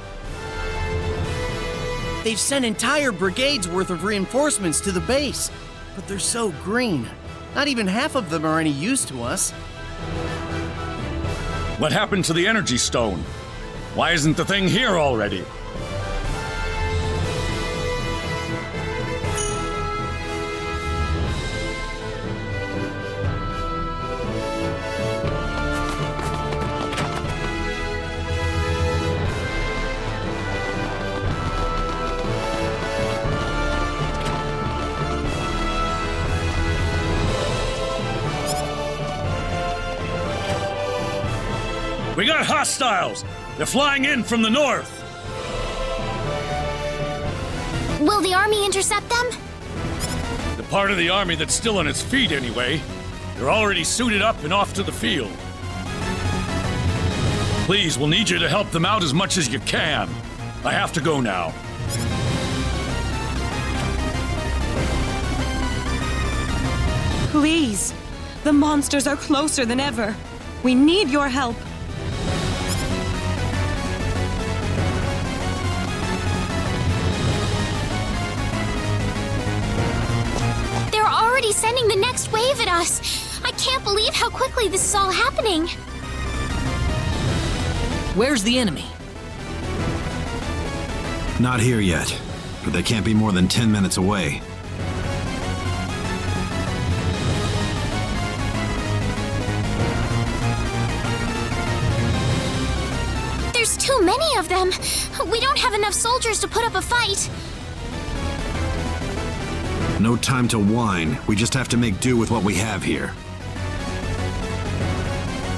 They've sent entire brigades worth of reinforcements to the base, but they're so green. Not even half of them are any use to us. What happened to the Energy Stone? Why isn't the thing here already? We got hostiles! They're flying in from the north! Will the army intercept them? The part of the army that's still on its feet, anyway. They're already suited up and off to the field. Please, we'll need you to help them out as much as you can. I have to go now. Please. The monsters are closer than ever. We need your help. They're already sending the next wave at us. I can't believe how quickly this is all happening. Where's the enemy? Not here yet, but they can't be more than 10 minutes away. There's too many of them. We don't have enough soldiers to put up a fight. No time to whine. We just have to make do with what we have here.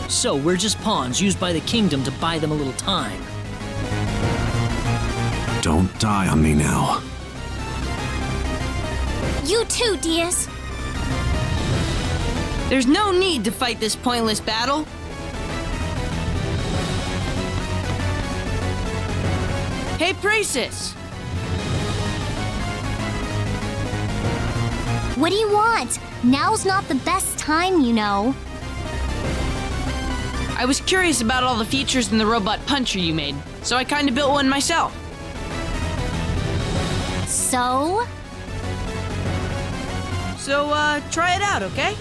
So we're just pawns used by the kingdom to buy them a little time. Don't die on me now. You too, Diaz. There's no need to fight this pointless battle. Hey, Praesus! What do you want? Now's not the best time, you know. I was curious about all the features in the robot puncher you made, so I kinda built one myself. So, try it out, okay?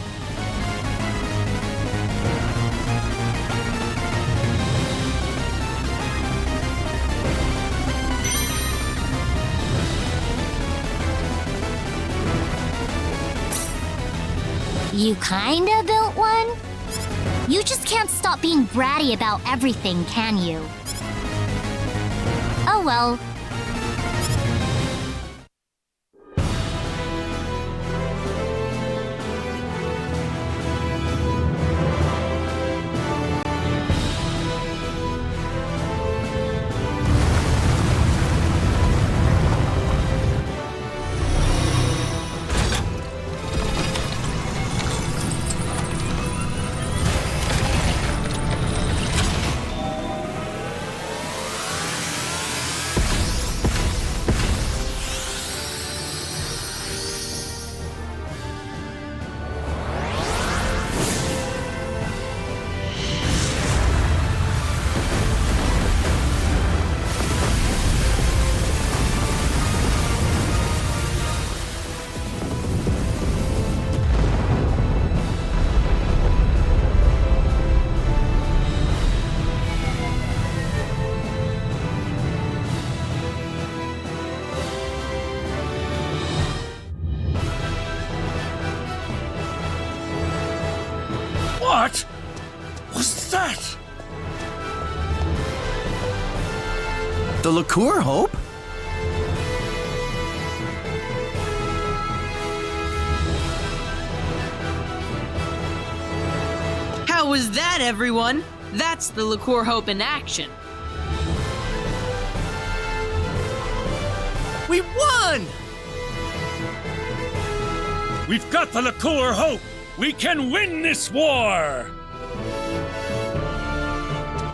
you kinda built one? You just can't stop being bratty about everything, can you? Oh well. What was that? The liqueur, Hope? How was that, everyone? That's the Liqueur Hope in action. We won! We've got the Liqueur Hope! We can win this war!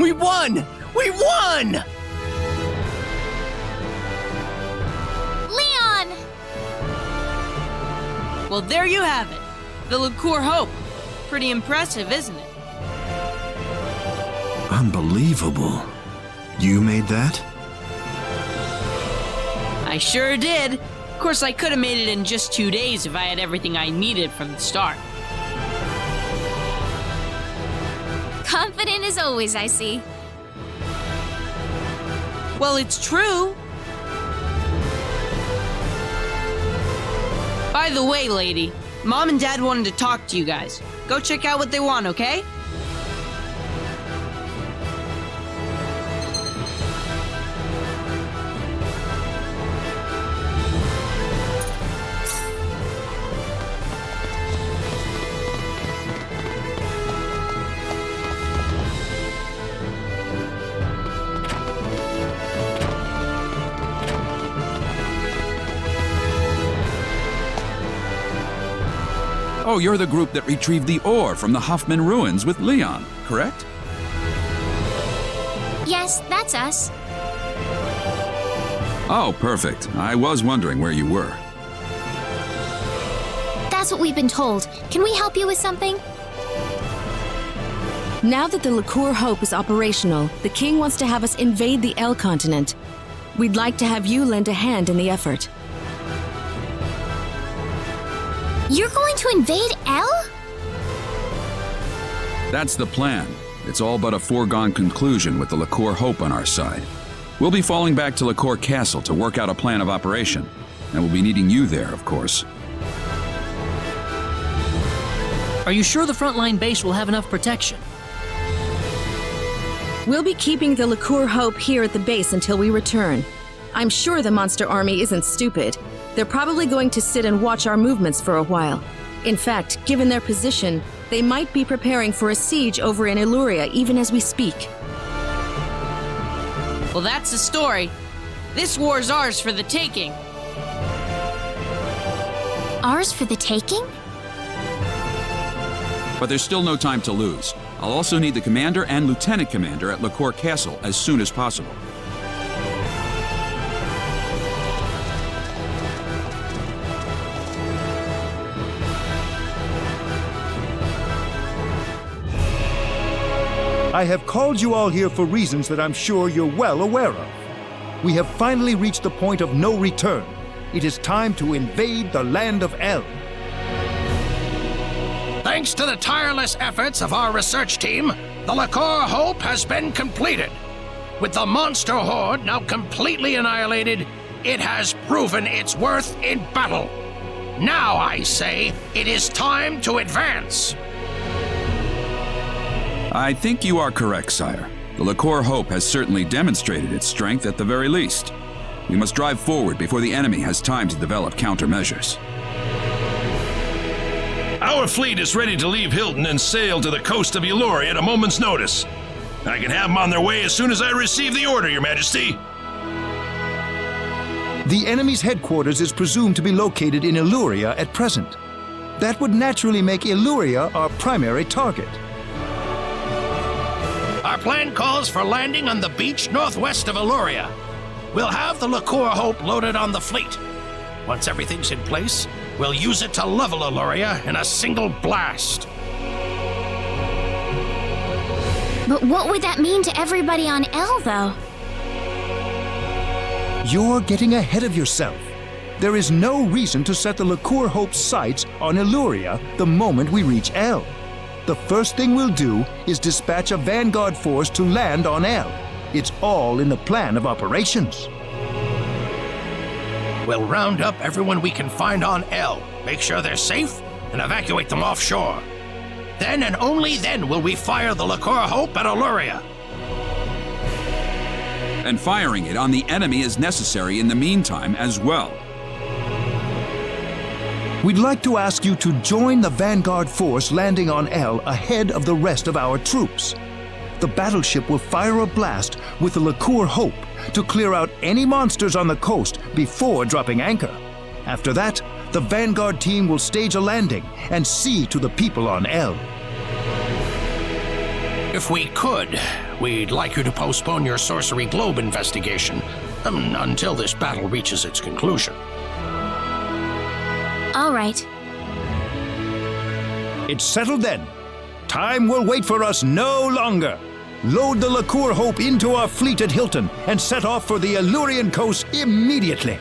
We won! We won! Leon! Well, there you have it. The Liqueur Hope. Pretty impressive, isn't it? Unbelievable. You made that? I sure did. Of course, I could have made it in just 2 days if I had everything I needed from the start. Confident as always, I see. Well, it's true. By the way, lady, Mom and Dad wanted to talk to you guys. Go check out what they want, okay? Oh, you're the group that retrieved the ore from the Hoffman ruins with Leon, correct? Yes, that's us. Oh, perfect. I was wondering where you were. That's what we've been told. Can we help you with something? Now that the Liqueur Hope is operational, the king wants to have us invade the L continent. We'd like to have you lend a hand in the effort. You're going to invade L? That's the plan. It's all but a foregone conclusion with the Liqueur Hope on our side. We'll be falling back to Liqueur Castle to work out a plan of operation, and we'll be needing you there, of course. Are you sure the frontline base will have enough protection? We'll be keeping the Liqueur Hope here at the base until we return. I'm sure the monster army isn't stupid. They're probably going to sit and watch our movements for a while. In fact, given their position, they might be preparing for a siege over in Illyria even as we speak. Well, that's the story. This war's ours for the taking. Ours for the taking? But there's still no time to lose. I'll also need the commander and lieutenant commander at Liqueur Castle as soon as possible. I have called you all here for reasons that I'm sure you're well aware of. We have finally reached the point of no return. It is time to invade the land of El. Thanks to the tireless efforts of our research team, the Liqueur Hope has been completed. With the monster horde now completely annihilated, it has proven its worth in battle. Now, I say, it is time to advance. I think you are correct, sire. The Liqueur Hope has certainly demonstrated its strength at the very least. We must drive forward before the enemy has time to develop countermeasures. Our fleet is ready to leave Hilton and sail to the coast of Eluria at a moment's notice. I can have them on their way as soon as I receive the order, Your Majesty. The enemy's headquarters is presumed to be located in Eluria at present. That would naturally make Eluria our primary target. Our plan calls for landing on the beach northwest of Eluria. We'll have the Liqueur Hope loaded on the fleet. Once everything's in place, we'll use it to level Eluria in a single blast. But what would that mean to everybody on El, though? You're getting ahead of yourself. There is no reason to set the Liqueur Hope's sights on Eluria the moment we reach El. The first thing we'll do is dispatch a vanguard force to land on El. It's all in the plan of operations. We'll round up everyone we can find on El, make sure they're safe, and evacuate them offshore. Then and only then will we fire the Liqueur Hope at Eluria. And firing it on the enemy is necessary in the meantime as well. We'd like to ask you to join the vanguard force landing on El ahead of the rest of our troops. The battleship will fire a blast with the Liqueur Hope to clear out any monsters on the coast before dropping anchor. After that, the vanguard team will stage a landing and see to the people on El. If we could, we'd like you to postpone your Sorcery Globe investigation until this battle reaches its conclusion. All right. It's settled then. Time will wait for us no longer. Load the Liqueur Hope into our fleet at Hilton and set off for the Elurian coast immediately.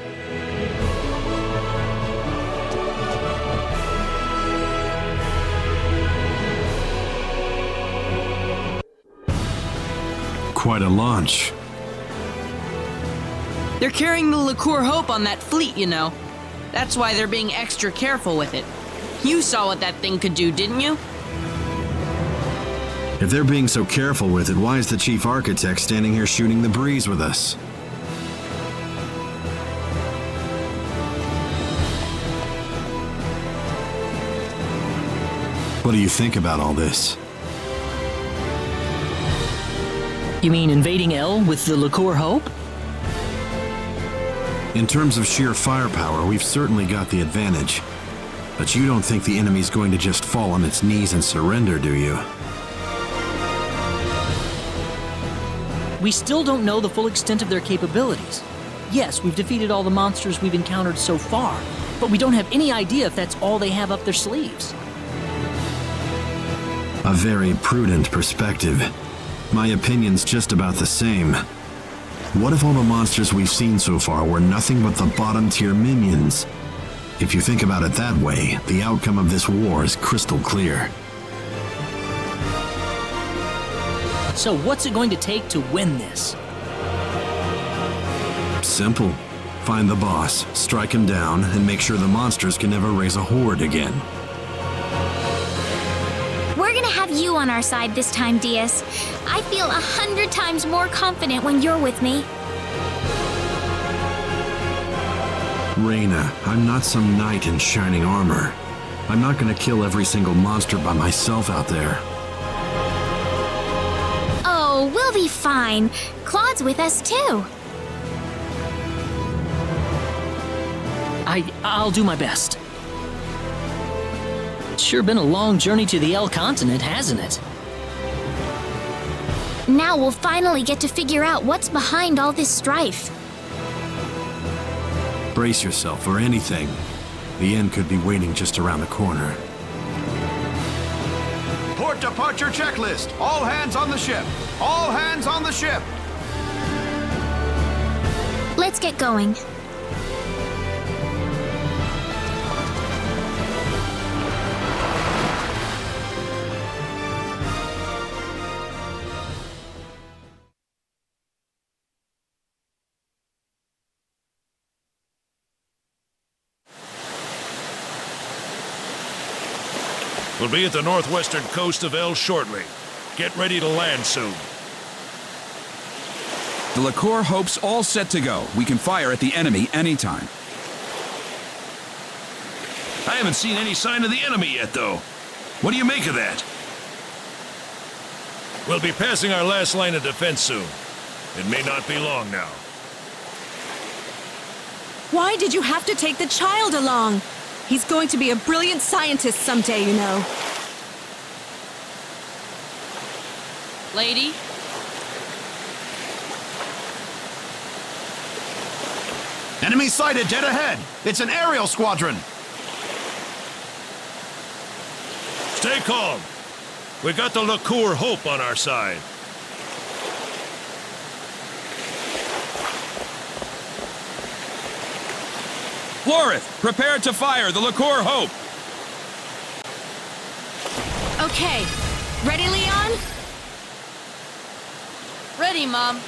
Quite a launch. They're carrying the Liqueur Hope on that fleet, you know. That's why they're being extra careful with it. You saw what that thing could do, didn't you? If they're being so careful with it, why is the chief architect standing here shooting the breeze with us? What do you think about all this? You mean invading El with the Liqueur Hope? In terms of sheer firepower, we've certainly got the advantage. But you don't think the enemy's going to just fall on its knees and surrender, do you? We still don't know the full extent of their capabilities. Yes, we've defeated all the monsters we've encountered so far, but we don't have any idea if that's all they have up their sleeves. A very prudent perspective. My opinion's just about the same. What if all the monsters we've seen so far were nothing but the bottom-tier minions? If you think about it that way, the outcome of this war is crystal clear. So what's it going to take to win this? Simple. Find the boss, strike him down, and make sure the monsters can never raise a horde again. We're gonna have you on our side this time, Diaz. I feel 100 times more confident when you're with me. Reyna, I'm not some knight in shining armor. I'm not gonna kill every single monster by myself out there. Oh, we'll be fine. Claude's with us too. I'll do my best. It's sure been a long journey to the El continent, hasn't it? Now we'll finally get to figure out what's behind all this strife. Brace yourself for anything. The end could be waiting just around the corner. Port departure checklist. All hands on the ship. All hands on the ship. Let's get going. We'll be at the northwestern coast of El shortly. Get ready to land soon. The Liqueur Hope's all set to go. We can fire at the enemy anytime. I haven't seen any sign of the enemy yet, though. What do you make of that? We'll be passing our last line of defense soon. It may not be long now. Why did you have to take the child along? He's going to be a brilliant scientist someday, you know. Lady? Enemy sighted dead ahead. It's an aerial squadron. Stay calm. We got the Liqueur Hope on our side. Florith, prepare to fire the Liqueur Hope. Okay. Ready, Leon? Ready, Mom.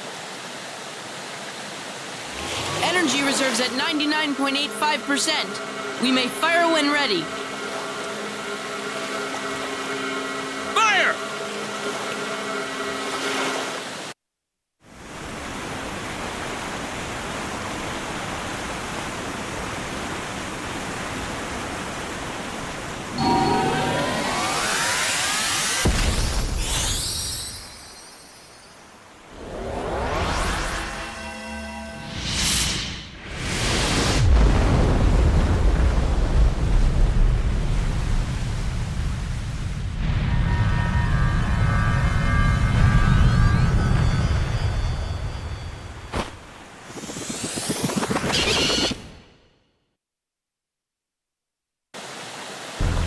Energy reserves at 99.85%. We may fire when ready. Fire!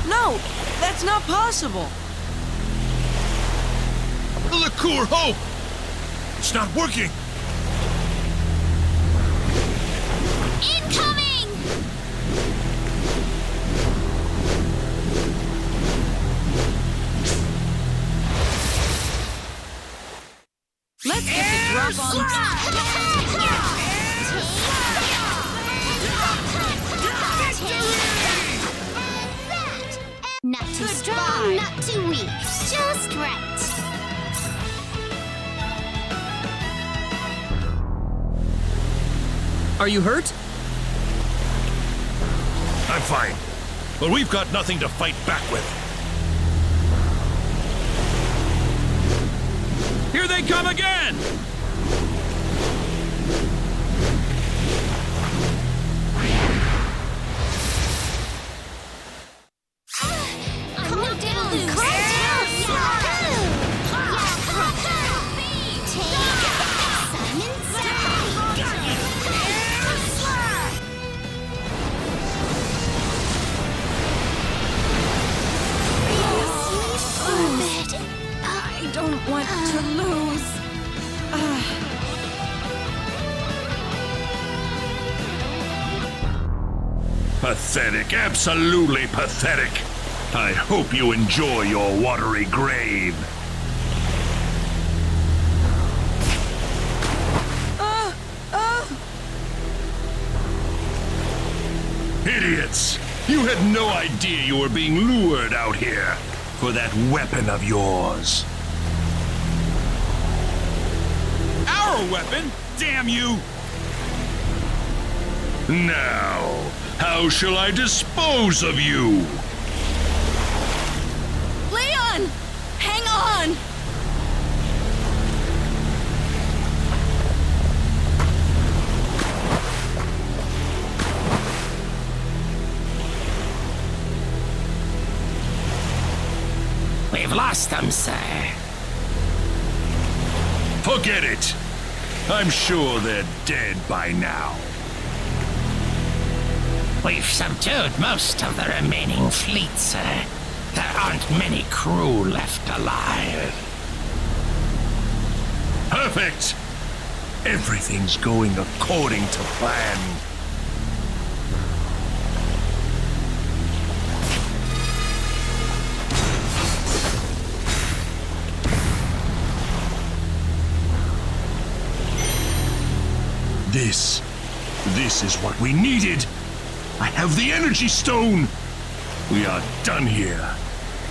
No, that's not possible. The Liqueur Hope! It's not working! Incoming! Let's get the drop on. Not too strong, not too weak. Just right. Are you hurt? I'm fine. But we've got nothing to fight back with. Here they come again! I don't want to lose. Pathetic, absolutely pathetic. I hope you enjoy your watery grave. Idiots! You had no idea you were being lured out here for that weapon of yours. Our weapon? Damn you! Now, how shall I dispose of you? Leon! Hang on! We've lost them, sir. Forget it. I'm sure they're dead by now. We've subdued most of the remaining fleet, sir. There aren't many crew left alive. Perfect! Everything's going according to plan. This is what we needed. I have the energy stone. We are done here.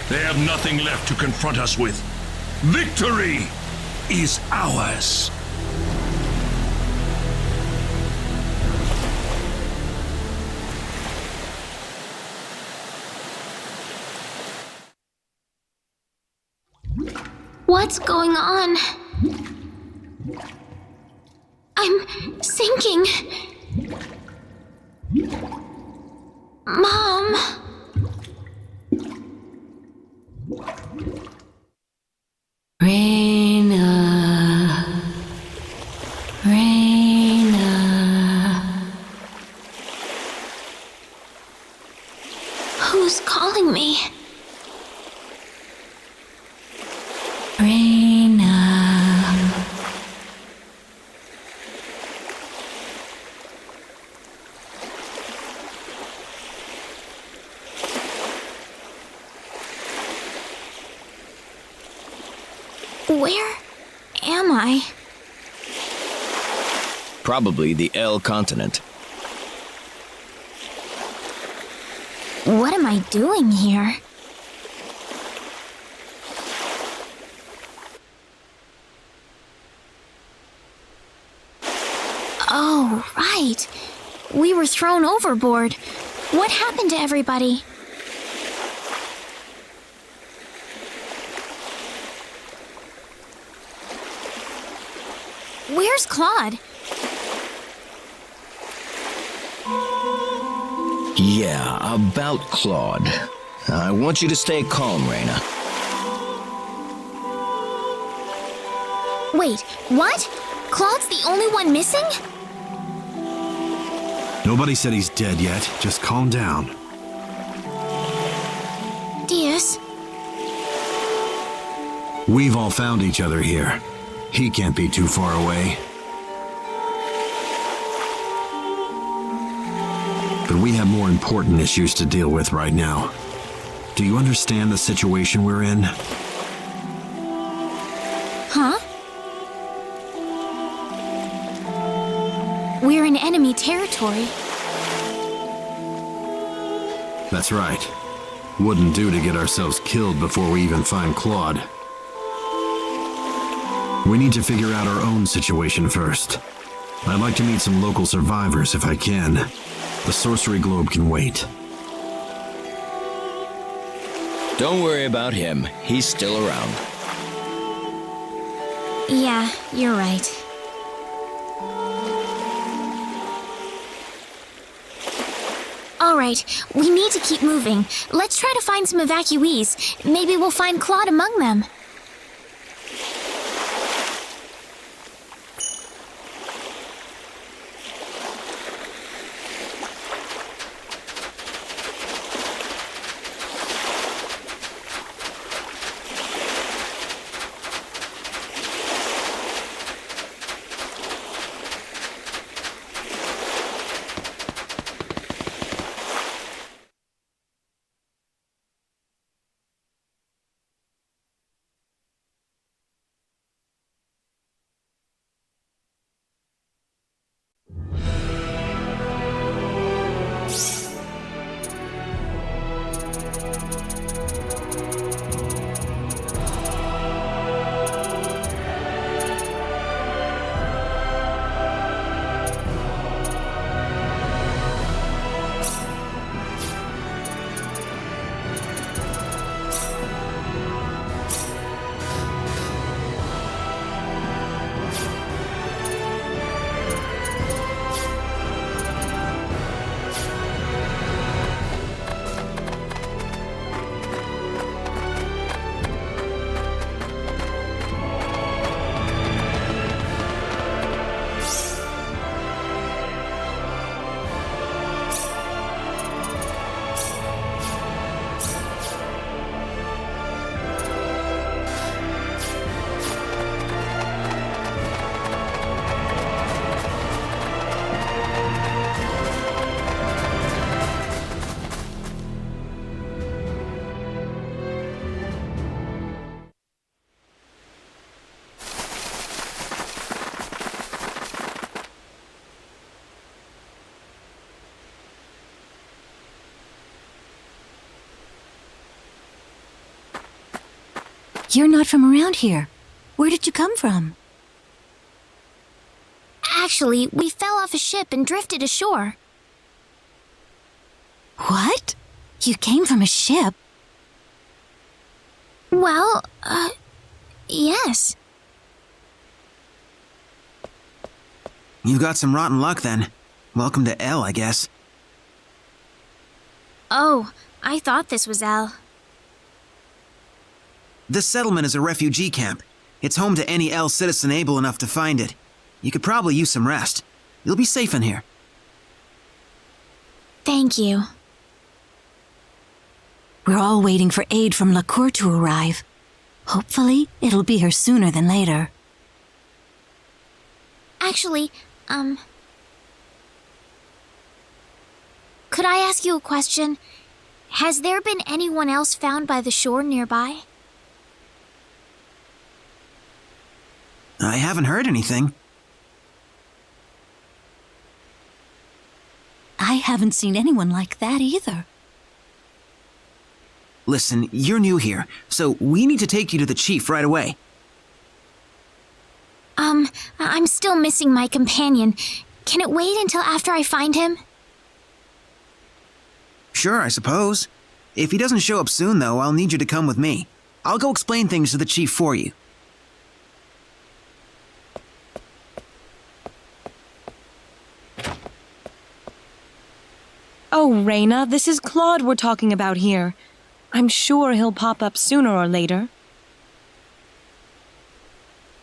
They have nothing left to confront us with. Victory is ours. What's going on? I'm sinking. Mom. Raina. Raina. Who's calling me? Raina. Where am I? Probably the L continent. What am I doing here? Oh, right. We were thrown overboard. What happened to everybody? Where's Claude? Yeah, about Claude. I want you to stay calm, Raina. Wait, what? Claude's the only one missing? Nobody said he's dead yet. Just calm down. Diaz? We've all found each other here. He can't be too far away. But we have more important issues to deal with right now. Do you understand the situation we're in? Huh? We're in enemy territory. That's right. Wouldn't do to get ourselves killed before we even find Claude. We need to figure out our own situation first. I'd like to meet some local survivors if I can. The sorcery globe can wait. Don't worry about him. He's still around. Yeah, you're right. All right, we need to keep moving. Let's try to find some evacuees. Maybe we'll find Claude among them. You're not from around here. Where did you come from? Actually, we fell off a ship and drifted ashore. What? You came from a ship? Well, yes. You've got some rotten luck then. Welcome to El, I guess. Oh, I thought this was El. This settlement is a refugee camp. It's home to any El citizen able enough to find it. You could probably use some rest. You'll be safe in here. Thank you. We're all waiting for aid from LaCour to arrive. Hopefully, it'll be here sooner than later. Actually, could I ask you a question? Has there been anyone else found by the shore nearby? I haven't heard anything. I haven't seen anyone like that either. Listen, you're new here, so we need to take you to the chief right away. I'm still missing my companion. Can it wait until after I find him? Sure, I suppose. If he doesn't show up soon, though, I'll need you to come with me. I'll go explain things to the chief for you. Oh, Raina, this is Claude we're talking about here. I'm sure he'll pop up sooner or later.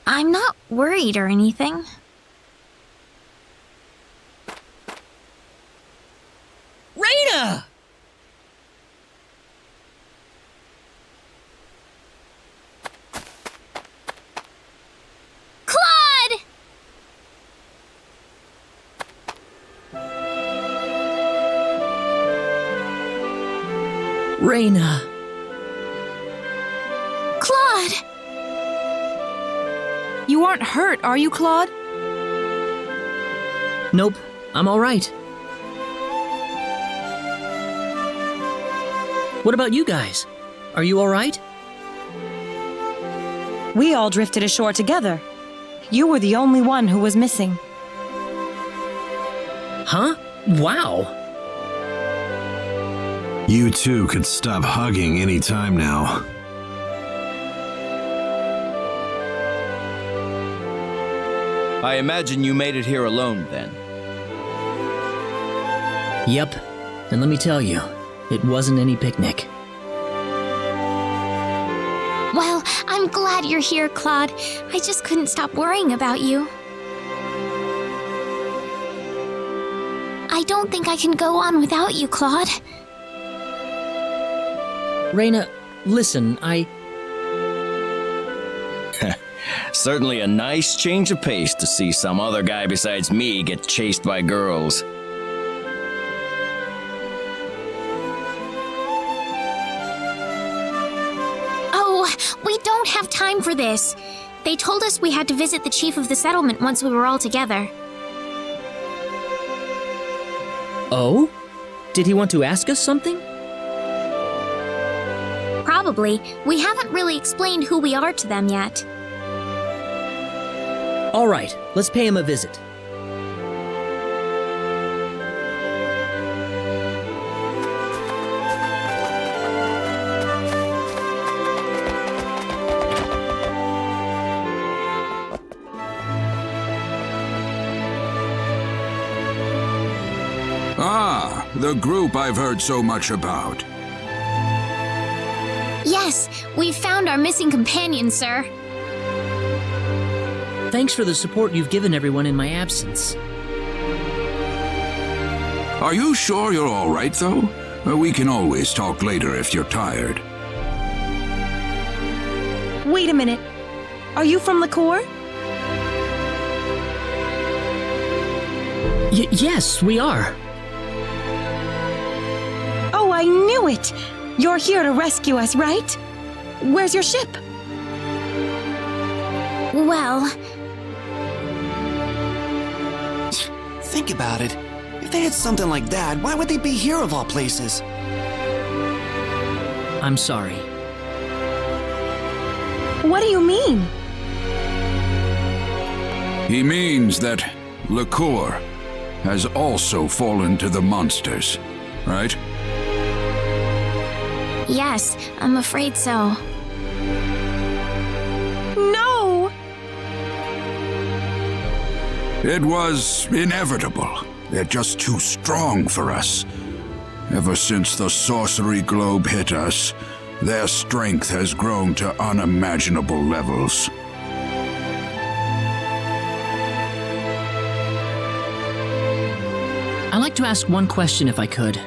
I'm not worried or anything. Raina! Claude! Raina. Claude! You aren't hurt, are you, Claude? Nope, I'm all right. What about you guys? Are you all right? We all drifted ashore together. You were the only one who was missing. Huh? Wow. You two could stop hugging any time now. I imagine you made it here alone, then. Yep, and let me tell you, it wasn't any picnic. Well, I'm glad you're here, Claude. I just couldn't stop worrying about you. I don't think I can go on without you, Claude. Raina, listen, Certainly a nice change of pace to see some other guy besides me get chased by girls. Oh, we don't have time for this. They told us we had to visit the chief of the settlement once we were all together. Oh? Did he want to ask us something? Probably. We haven't really explained who we are to them yet. All right, let's pay him a visit. Ah, the group I've heard so much about. Yes, we've found our missing companion, sir. Thanks for the support you've given everyone in my absence. Are you sure you're all right, though? We can always talk later if you're tired. Wait a minute. Are you from LaCour? Yes, we are. Oh, I knew it! You're here to rescue us, right? Where's your ship? Well... Think about it. If they had something like that, why would they be here of all places? I'm sorry. What do you mean? He means that LaCour has also fallen to the monsters, right? Yes, I'm afraid so. No! It was inevitable. They're just too strong for us. Ever since the sorcery globe hit us, their strength has grown to unimaginable levels. I'd like to ask one question if I could.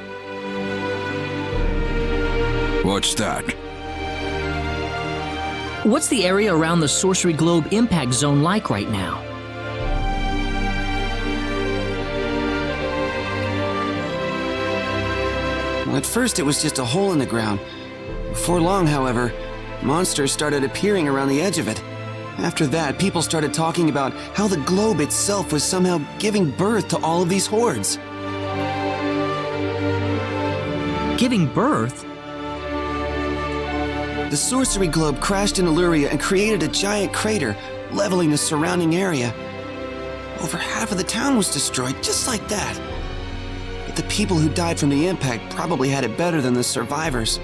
What's that? What's the area around the Sorcery Globe impact zone like right now? Well, at first it was just a hole in the ground. Before long, however, monsters started appearing around the edge of it. After that, people started talking about how the globe itself was somehow giving birth to all of these hordes. Giving birth? The sorcery globe crashed in Illyria and created a giant crater, leveling the surrounding area. Over half of the town was destroyed, just like that. But the people who died from the impact probably had it better than the survivors.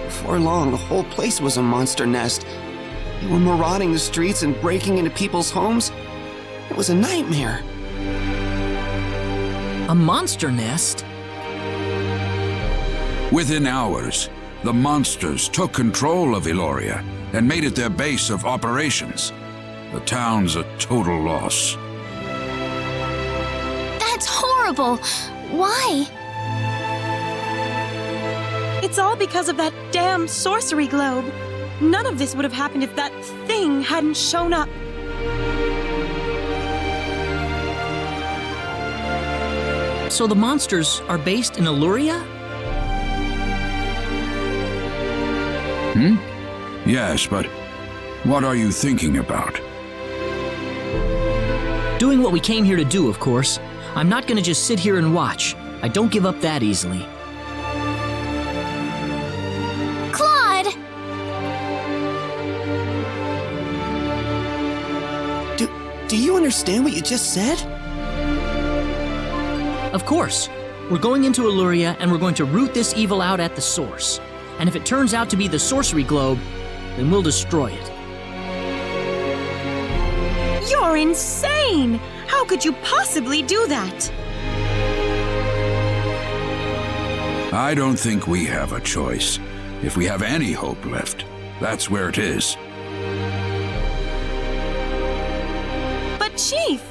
Before long, the whole place was a monster nest. They were marauding the streets and breaking into people's homes. It was a nightmare. A monster nest? Within hours, the monsters took control of Eloria and made it their base of operations. The town's a total loss. That's horrible! Why? It's all because of that damn sorcery globe. None of this would have happened if that thing hadn't shown up. So the monsters are based in Illyria? Yes, but what are you thinking about? Doing what we came here to do, of course. I'm not gonna just sit here and watch. I don't give up that easily. Claude! Do you understand what you just said? Of course. We're going into Illyria and we're going to root this evil out at the source. And if it turns out to be the sorcery globe, then we'll destroy it. You're insane! How could you possibly do that? I don't think we have a choice. If we have any hope left, that's where it is. But Chief!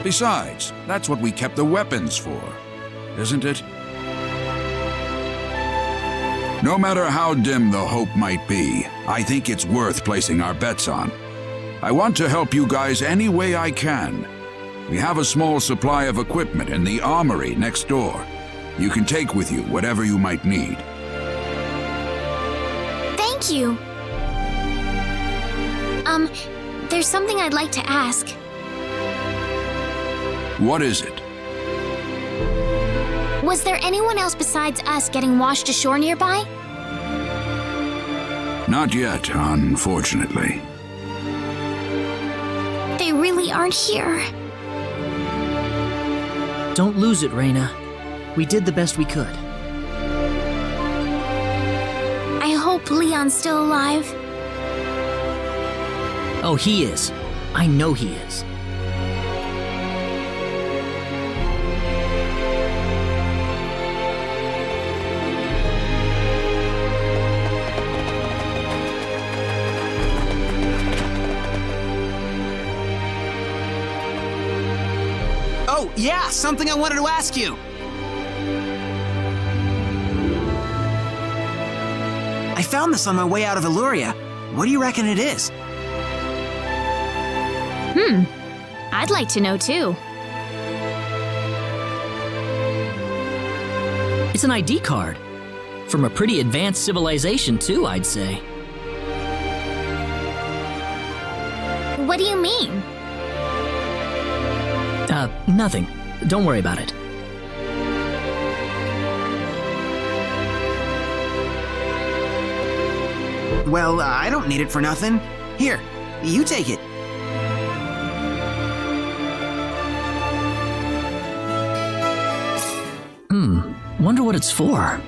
Besides, that's what we kept the weapons for, isn't it? No matter how dim the hope might be, I think it's worth placing our bets on. I want to help you guys any way I can. We have a small supply of equipment in the armory next door. You can take with you whatever you might need. Thank you. There's something I'd like to ask. What is it? Was there anyone else besides us getting washed ashore nearby? Not yet, unfortunately. They really aren't here. Don't lose it, Reyna. We did the best we could. I hope Leon's still alive. Oh, he is. I know he is. Oh, yeah, something I wanted to ask you. I found this on my way out of Illyria. What do you reckon it is? I'd like to know too. It's an ID card. From a pretty advanced civilization, too, I'd say. What do you mean? Nothing. Don't worry about it. Well, I don't need it for nothing. Here, you take it. Wonder what it's for.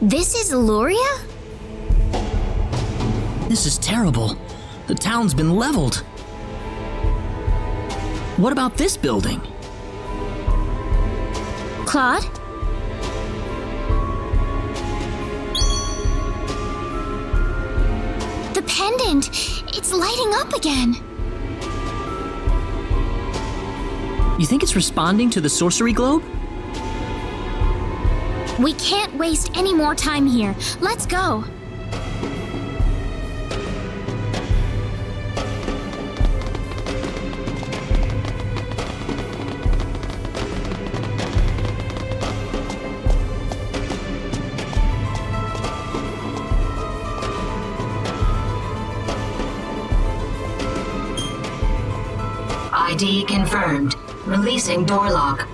This is Luria? This is terrible. The town's been leveled. What about this building? Claude? The pendant! It's lighting up again! You think it's responding to the sorcery globe? We can't waste any more time here. Let's go. ID confirmed. Releasing door lock.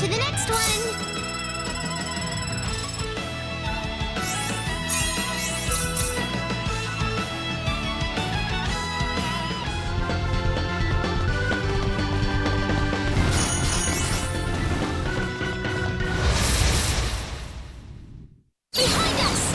to the next one! Behind us!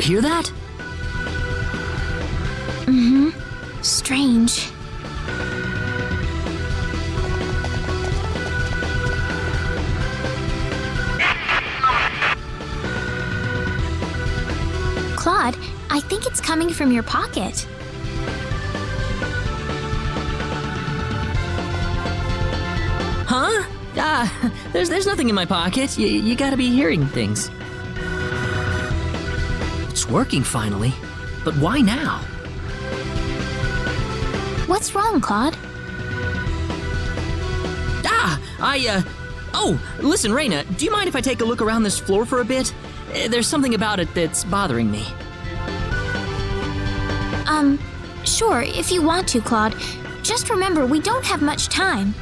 hear that? Mm-hmm. Strange. Claude, I think it's coming from your pocket. Huh? There's nothing in my pocket. You gotta be hearing things. It's working finally. But why now? What's wrong, Claude? Oh, listen, Reyna, do you mind if I take a look around this floor for a bit? There's something about it that's bothering me. Sure, if you want to, Claude. Just remember, we don't have much time.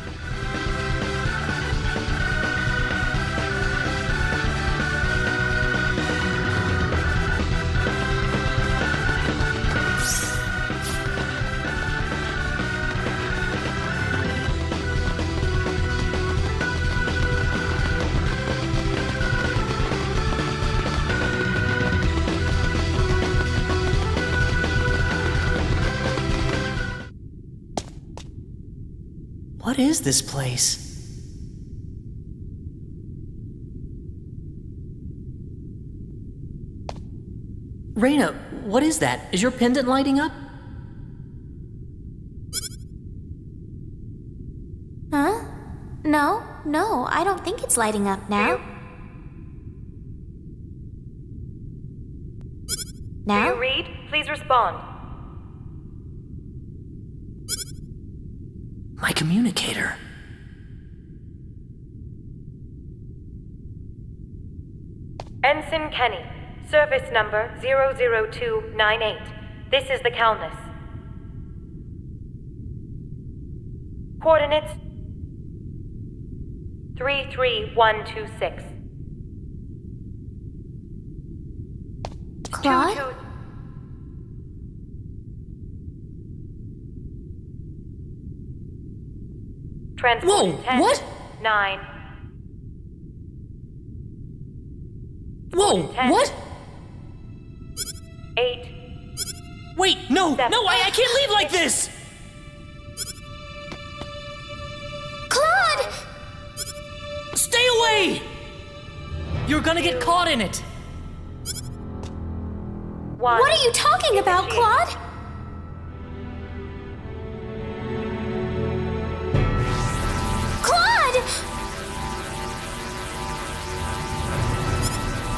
What is this place? Reyna, what is that? Is your pendant lighting up? Huh? No, I don't think it's lighting up now. Now? Do you read? Please respond. My communicator. Ensign Kenny, service number 00298. This is the Calnus. Coordinates 33126. Claude? Transport Whoa, 10, what? 9. Whoa, 10, what? 8. Wait, no, 7. no, I can't leave like this! Claude! Stay away! You're gonna get caught in it! One. What are you talking about, Claude? Claude!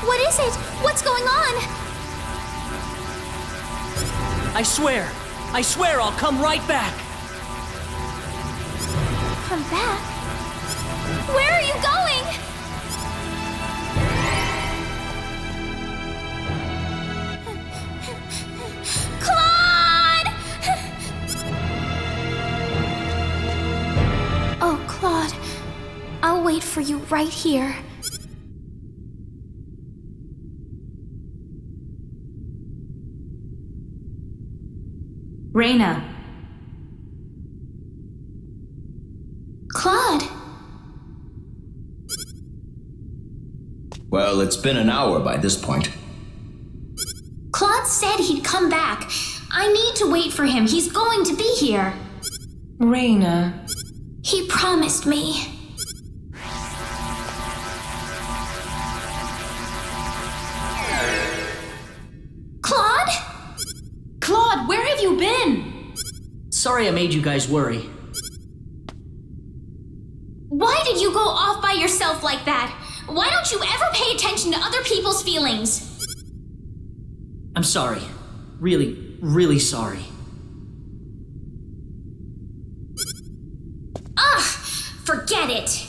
What is it? What's going on? I swear I'll come right back! Come back? Where are you going? Claude! Oh, Claude. I'll wait for you right here. Reyna. Claude! Well, it's been an hour by this point. Claude said he'd come back. I need to wait for him. He's going to be here. Reyna. He promised me. Claude? Claude, where have you been? Sorry I made you guys worry. Why did you go off by yourself like that? Why don't you ever pay attention to other people's feelings? I'm sorry. Really, really sorry. Ugh! Forget it!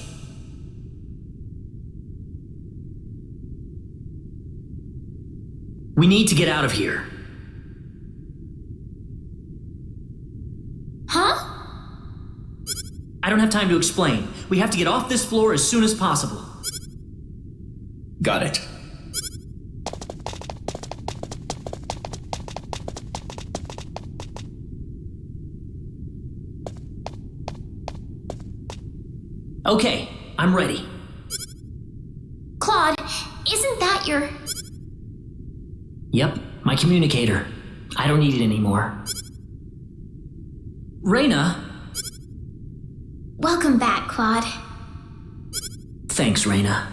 We need to get out of here. Huh? I don't have time to explain. We have to get off this floor as soon as possible. Got it. Okay, I'm ready. Claude, isn't that your... Yep. My communicator. I don't need it anymore. Reyna? Welcome back, Claude. Thanks, Reyna.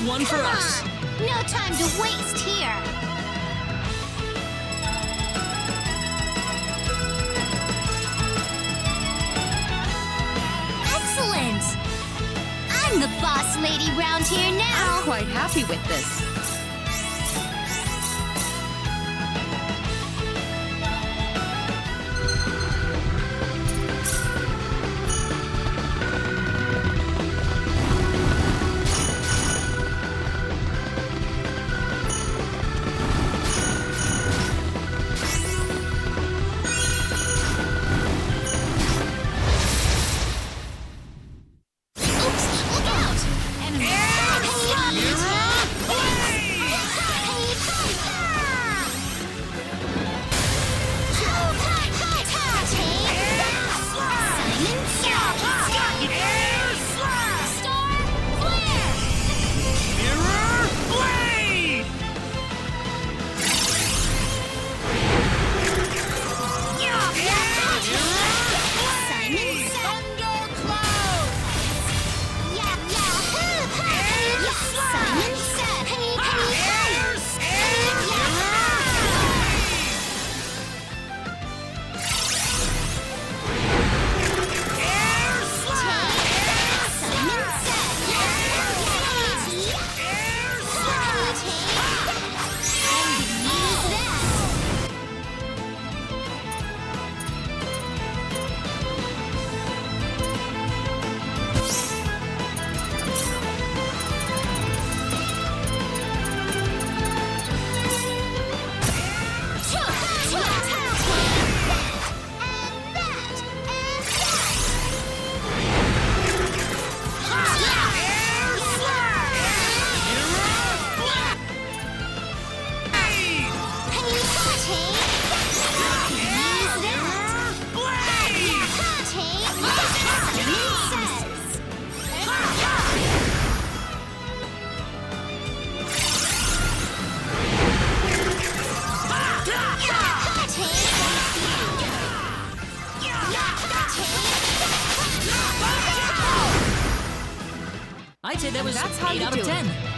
One for us. No time to waste here. Excellent. I'm the boss lady round here now. I'm quite happy with this. Oops, look out! Enemy. I'd say that was That's how 8 you out of do it. 10.